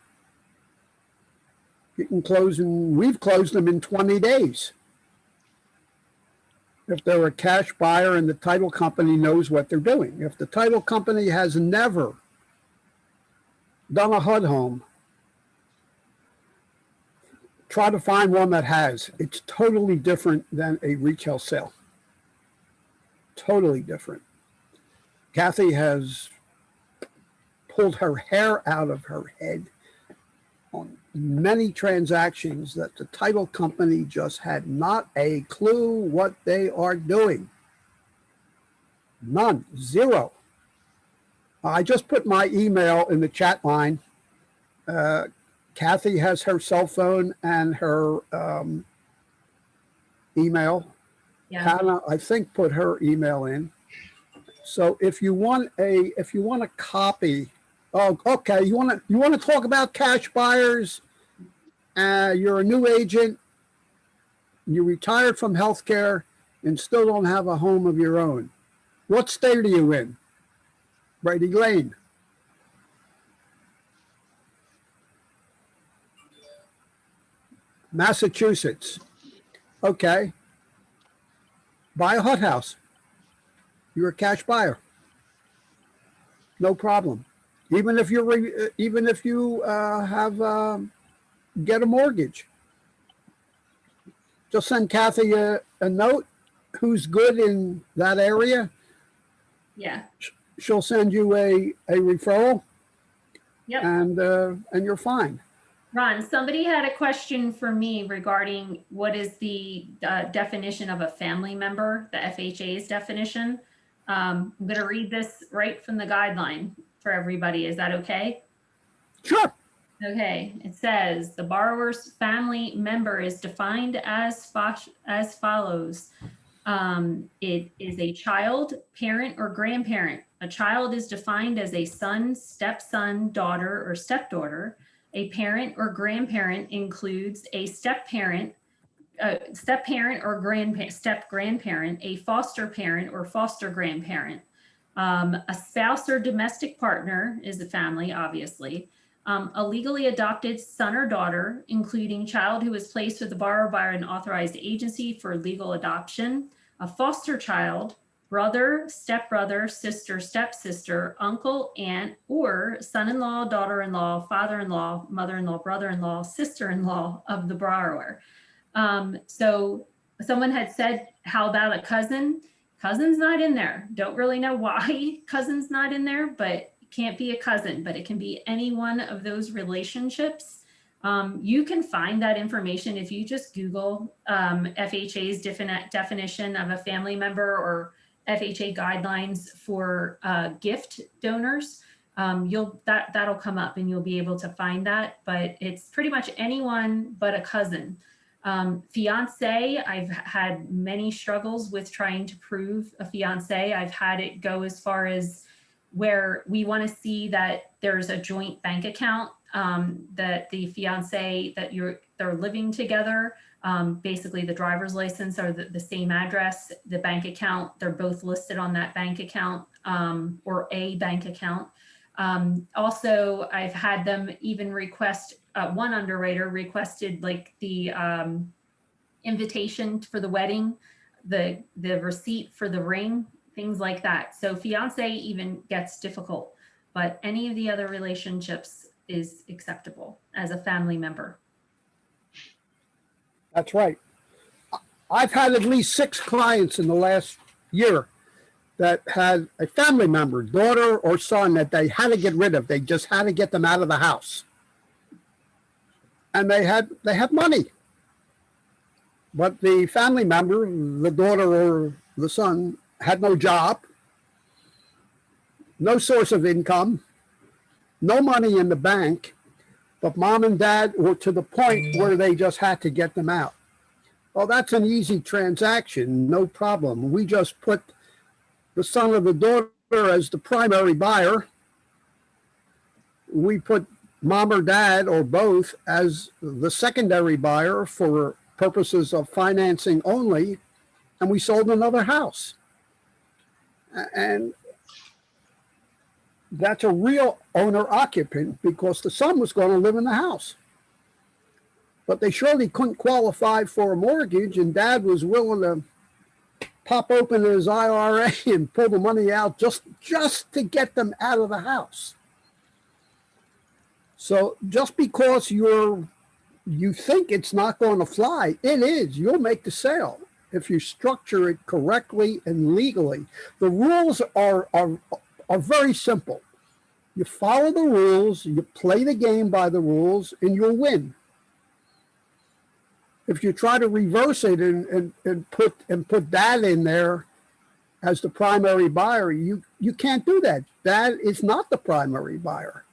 You can close, and we've closed them in 20 days. If they're a cash buyer and the title company knows what they're doing. If the title company has never done a HUD home, try to find one that has. It's totally different than a retail sale. Totally different. Cathy has pulled her hair out of her head on many transactions that the title company just had not a clue what they are doing. None, zero. I just put my email in the chat line. Cathy has her cell phone and her email. Yeah. Hana, I think, put her email in. So if you want a copy, oh, okay, you want to talk about cash buyers. You're a new agent. You retired from healthcare and still don't have a home of your own. What state are you in? Brady Lane. Massachusetts. Okay. Buy a HUD house. You're a cash buyer. No problem. Even if you get a mortgage, just send Cathy a note. Who's good in that area? Yeah. She'll send you a referral. Yep. And you're fine. Ron, somebody had a question for me regarding what is the definition of a family member, the FHA's definition. I'm going to read this right from the guideline for everybody. Is that okay? Sure. Okay. It says the borrower's family member is defined as follows. It is a child, parent, or grandparent. A child is defined as a son, stepson, daughter, or stepdaughter. A parent or grandparent includes a step-parent or step-grandparent, a foster parent or foster grandparent. A spouse or domestic partner is a family, obviously. A legally adopted son or daughter, including child who is placed with the borrower by an authorized agency for legal adoption. A foster child, brother, stepbrother, sister, stepsister, uncle, aunt, or son-in-law, daughter-in-law, father-in-law, mother-in-law, brother-in-law, sister-in-law of the borrower. So someone had said, how about a cousin? Cousin's not in there. Don't really know why cousin's not in there, but it can't be a cousin, but it can be any one of those relationships. You can find that information if you just Google FHA's definition of a family member or FHA guidelines for gift donors. That'll come up and you'll be able to find that, but it's pretty much anyone but a cousin. Fiance, I've had many struggles with trying to prove a fiance. I've had it go as far as where we want to see that there's a joint bank account, that the fiance that they're living together, basically the driver's license are the same address, the bank account, they're both listed on that bank account, or a bank account. Also, I've had them even request, one underwriter requested like the invitation for the wedding, the receipt for the ring, things like that. So fiance even gets difficult, but any of the other relationships is acceptable as a family member. That's right. I've had at least 6 clients in the last year that had a family member, daughter or son, that they had to get rid of. They just had to get them out of the house. And they had money. But the family member, the daughter or the son, had no job, no source of income, no money in the bank, but mom and dad were to the point where they just had to get them out. Well, that's an easy transaction, no problem. We just put the son or the daughter as the primary buyer. We put mom or dad or both as the secondary buyer for purposes of financing only, and we sold another house. And that's a real owner occupant because the son was going to live in the house. but they surely couldn't qualify for a mortgage, and Dad was willing to pop open his IRA and pull the money out just to get them out of the house. So just because you think it's not going to fly, it is. You'll make the sale if you structure it correctly and legally. The rules are very simple. You follow the rules, you play the game by the rules, and you'll win. If you try to reverse it and put Dad in there as the primary buyer, you can't do that. Dad is not the primary buyer.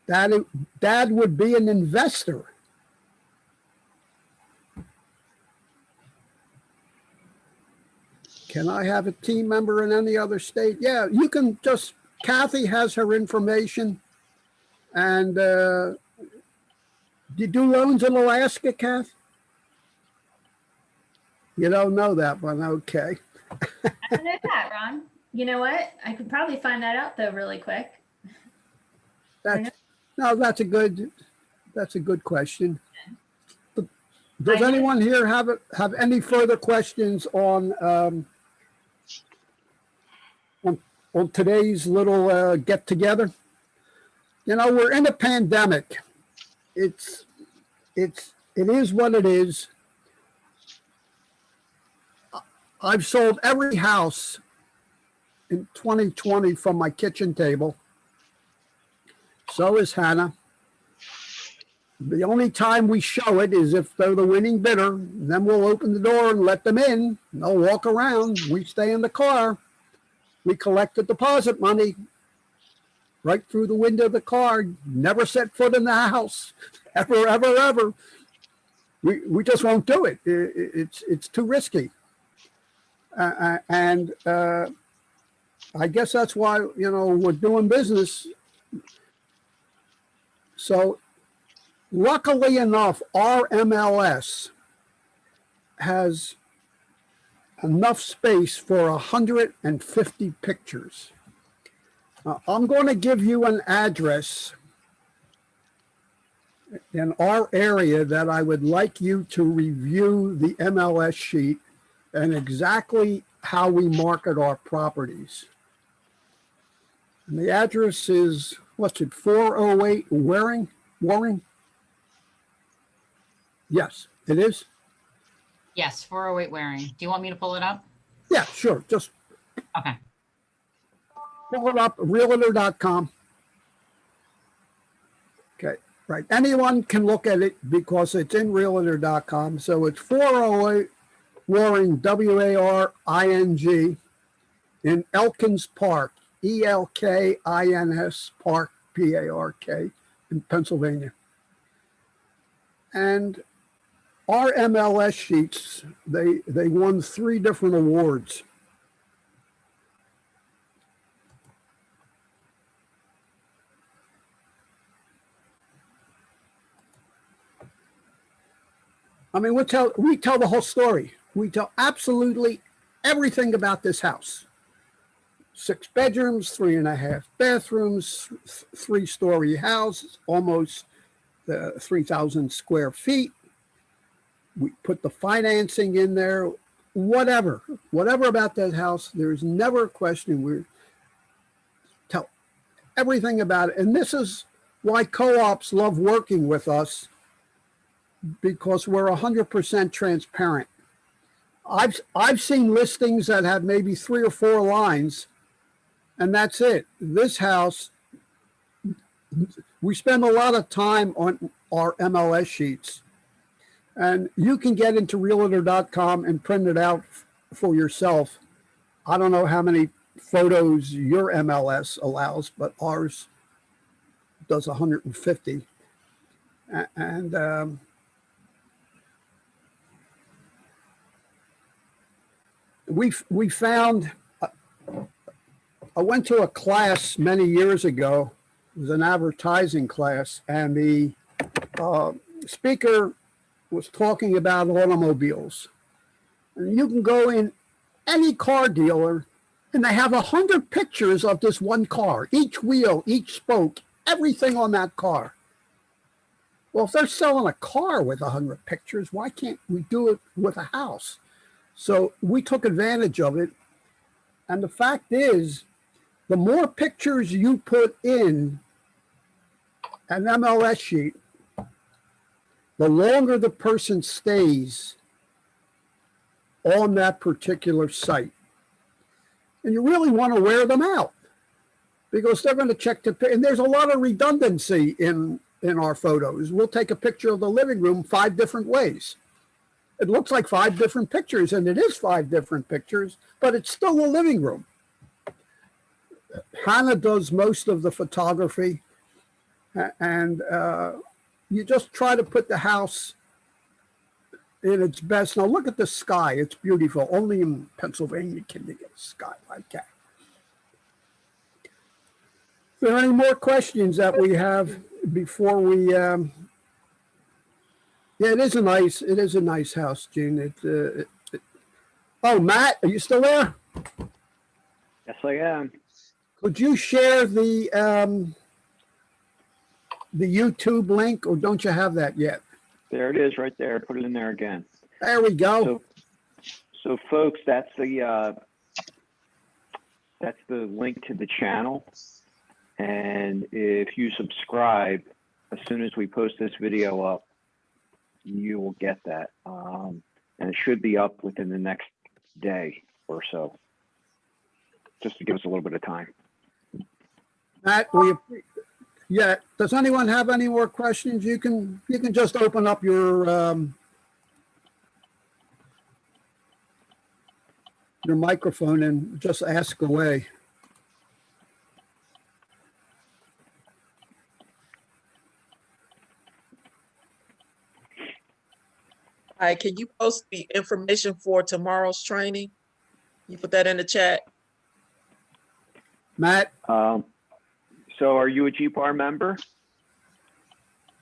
Dad would be an investor. Can I have a team member in any other state? Yeah, you can just, Cathy has her information. And do you do loans in Alaska, Kath? You don't know that one, okay. I don't know that, Ron. You know what? I could probably find that out though really quick. That's a good question. Does anyone here have any further questions on today's little get together? You know, we're in a pandemic. It is what it is. I've sold every house in 2020 from my kitchen table. So is Hana. The only time we show it is if they're the winning bidder. Then we'll open the door and let them in. They'll walk around. We stay in the car. We collect the deposit money right through the window of the car. Never set foot in the house, ever, ever, ever. We just won't do it. It's too risky. And I guess that's why, you know, we're doing business. So luckily enough, our MLS has enough space for 150 pictures. I'm going to give you an address in our area that I would like you to review the MLS sheet and exactly how we market our properties. And the address is, what's it, 408 Waring? Yes, it is. Yes, 408 Waring. Do you want me to pull it up? Yeah, sure. Just Okay. pull it up, realtor.com. Okay, right. Anyone can look at it because it's in realtor.com. So it's 408 Waring, Waring, in Elkins Park, Elkins Park, Park, in Pennsylvania. And our MLS sheets, they won 3 different awards. I mean, we tell the whole story. We tell absolutely everything about this house. 6 bedrooms, 3.5 bathrooms, 3-story house, almost 3,000 square feet. We put the financing in there, whatever about that house. There's never a question. We tell everything about it. And this is why co-ops love working with us, because we're 100% transparent. I've seen listings that have maybe 3 or 4 lines, and that's it. This house, we spend a lot of time on our MLS sheets, and you can get into realtor.com and print it out for yourself. I don't know how many photos your MLS allows, but ours does 150. And we found, I went to a class many years ago. It was an advertising class, and the speaker was talking about automobiles. And you can go in any car dealer, and they have 100 pictures of this one car, each wheel, each spoke, everything on that car. Well, if they're selling a car with 100 pictures, why can't we do it with a house? So we took advantage of it. And the fact is, the more pictures you put in an MLS sheet, the longer the person stays on that particular site. And you really want to wear them out because they're going to check the, and there's a lot of redundancy in our photos. We'll take a picture of the living room 5 different ways. It looks like 5 different pictures, and it is 5 different pictures, but it's still a living room. Hana does most of the photography, and you just try to put the house in its best. Now look at the sky. It's beautiful. Only in Pennsylvania can you get a sky like that. Are there any more questions that we have before we, yeah, it is a nice house, Gene. Oh, Matt, are you still there? Yes, I am. Could you share the YouTube link, or don't you have that yet? There it is right there. Put it in there again. There we go. So folks, that's the link to the channel. And if you subscribe, as soon as we post this video up, you will get that. And it should be up within the next day or so, just to give us a little bit of time. Matt, yeah. Does anyone have any more questions? You can just open up your microphone and just ask away. Hi, can you post the information for tomorrow's training? You put that in the chat. Matt? So are you a GPAR member?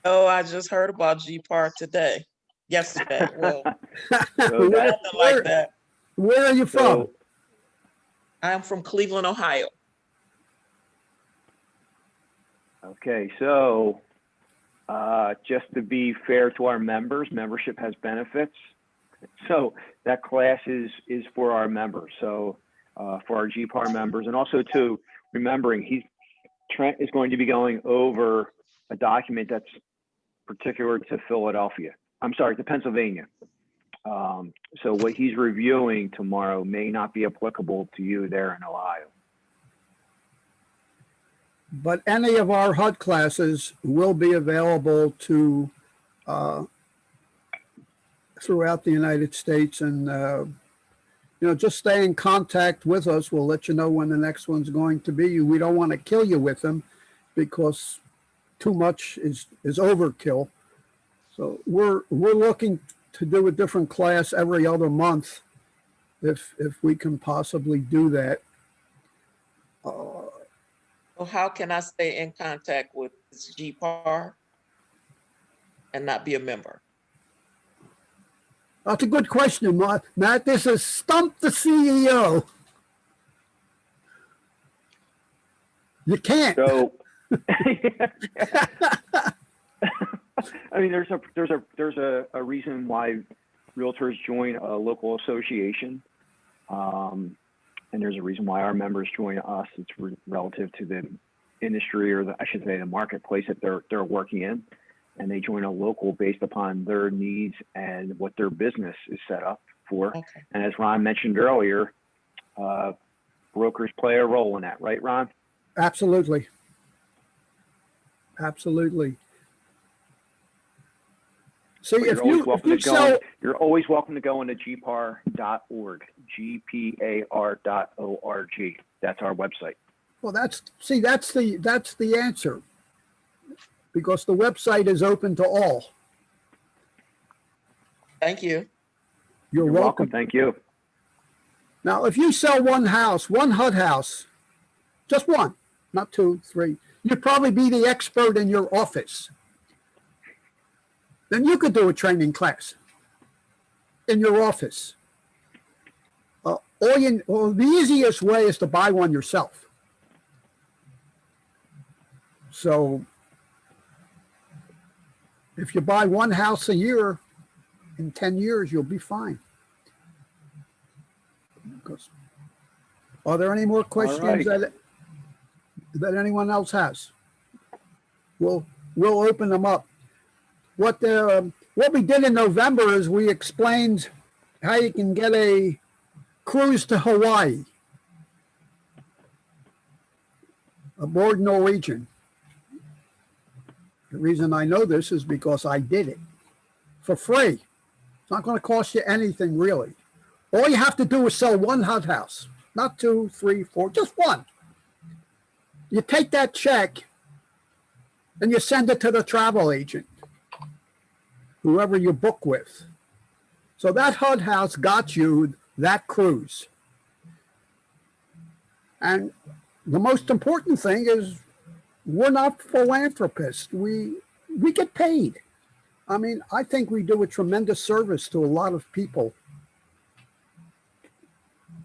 Oh, I just heard about GPAR today, yesterday. Well, So nothing like that. Where are you from? I'm from Cleveland, Ohio. Okay, so just to be fair to our members, membership has benefits. So that class is for our members. So for our GPAR members, and also too, remembering Trent is going to be going over a document that's particular to Philadelphia. I'm sorry, to Pennsylvania. So what he's reviewing tomorrow may not be applicable to you there in Ohio. But any of our HUD classes will be available to throughout the United States, and you know, just stay in contact with us. We'll let you know when the next one's going to be. We don't want to kill you with them because too much is overkill. So we're looking to do a different class every other month if we can possibly do that. So how can I stay in contact with this GPAR and not be a member? That's a good question, Matt. This is Stump the CEO. You can't. So, I mean, there's a reason why realtors join a local association, and there's a reason why our members join us. It's relative to the industry, or I should say the marketplace that they're working in, and they join a local based upon their needs and what their business is set up for. Okay. And as Ron mentioned earlier, brokers play a role in that, right, Ron? Absolutely. Absolutely. So if you sell, you're always welcome to go into GPAR.org, GPAR.org. That's our website. well, that's the answer, because the website is open to all. Thank you. You're welcome. Thank you. Now, if you sell one house, one HUD house, just one, not 2, 3, you'd probably be the expert in your office. Then you could do a training class in your office. The easiest way is to buy one yourself. So If you buy one house a year, in 10 years, you'll be fine. Are there any more questions right. that anyone else has? We'll open them up. What we did in November is we explained how you can get a cruise to Hawaii aboard Norwegian. The reason I know this is because I did it for free. It's not going to cost you anything really. All you have to do is sell one HUD house, not 2, 3, 4, just one. You take that check and you send it to the travel agent, whoever you book with. So that HUD house got you that cruise. And the most important thing is we're not philanthropists. We get paid. I mean, I think we do a tremendous service to a lot of people,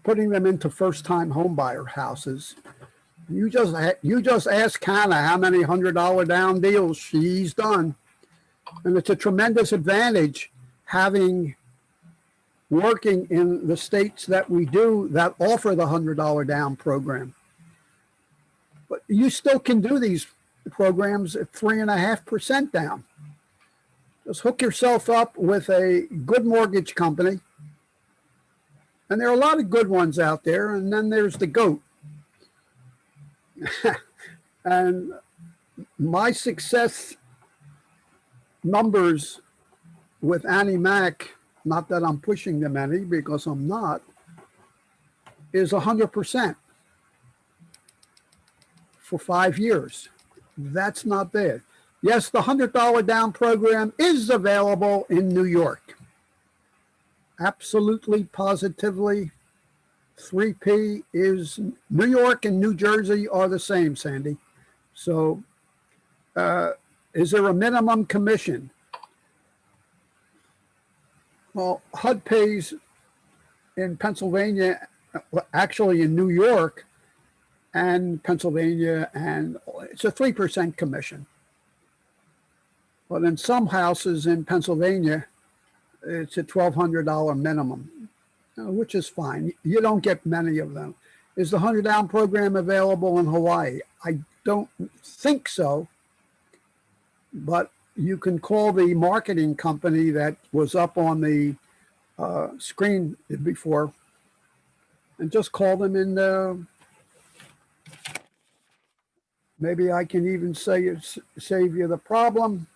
putting them into first-time homebuyer houses. You just ask Hana how many $100 down deals she's done. And it's a tremendous advantage working in the states that we do that offer the $100 down program. But you still can do these programs at 3.5% down. Just hook yourself up with a good mortgage company. And there are a lot of good ones out there. And then there's the GOAT. And my success numbers with AnnieMae, not that I'm pushing them any because I'm not, is 100% for 5 years. That's not bad. Yes, the $100 down program is available in New York. Absolutely, positively. 3P is New York and New Jersey are the same, Sandy. So is there a minimum commission? Well, HUD pays in Pennsylvania, actually in New York and Pennsylvania, and it's a 3% commission. But in some houses in Pennsylvania, it's a $1,200 minimum, which is fine. You don't get many of them. Is the 100 down program available in Hawaii? I don't think so, but you can call the marketing company that was up on the screen before and just call them and maybe I can even save you the problem.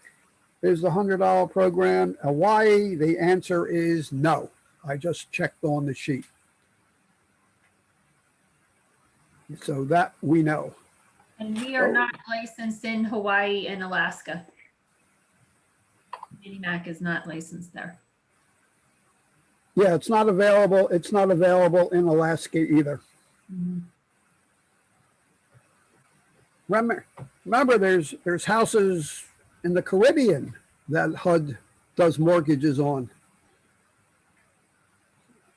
Is the $100 program Hawaii? The answer is no. I just checked on the sheet. So that we know. And we are not licensed in Hawaii and Alaska. AnnieMae is not licensed there. Yeah, it's not available. It's not available in Alaska either. Mm-hmm. Remember, there's houses in the Caribbean that HUD does mortgages on.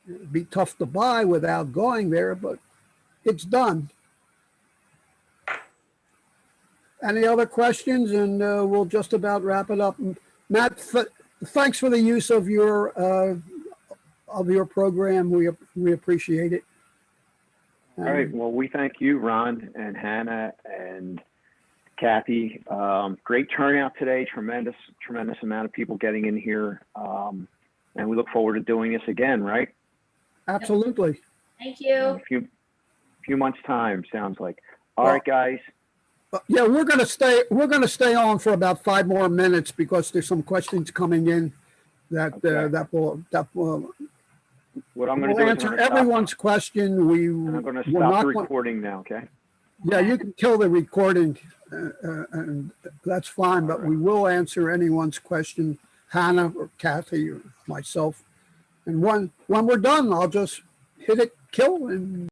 It'd be tough to buy without going there, but it's done. Any other questions? And we'll just about wrap it up. Matt, thanks for the use of your program. We appreciate it. All right. Well, we thank you, Ron and Hannah and Cathy. Great turnout today. Tremendous amount of people getting in here. And we look forward to doing this again, right? Absolutely. Thank In a you. few months' time, sounds like. All right, guys. Yeah, we're gonna stay on for about 5 more minutes because there's some questions coming in that Okay. that will What I'm going to we'll do is answer everyone's question. I'm going to stop the recording now, okay? Yeah, you can kill the recording, and that's fine. But we will answer anyone's question, Hannah or Cathy or myself. And when we're done, I'll just hit it, kill, and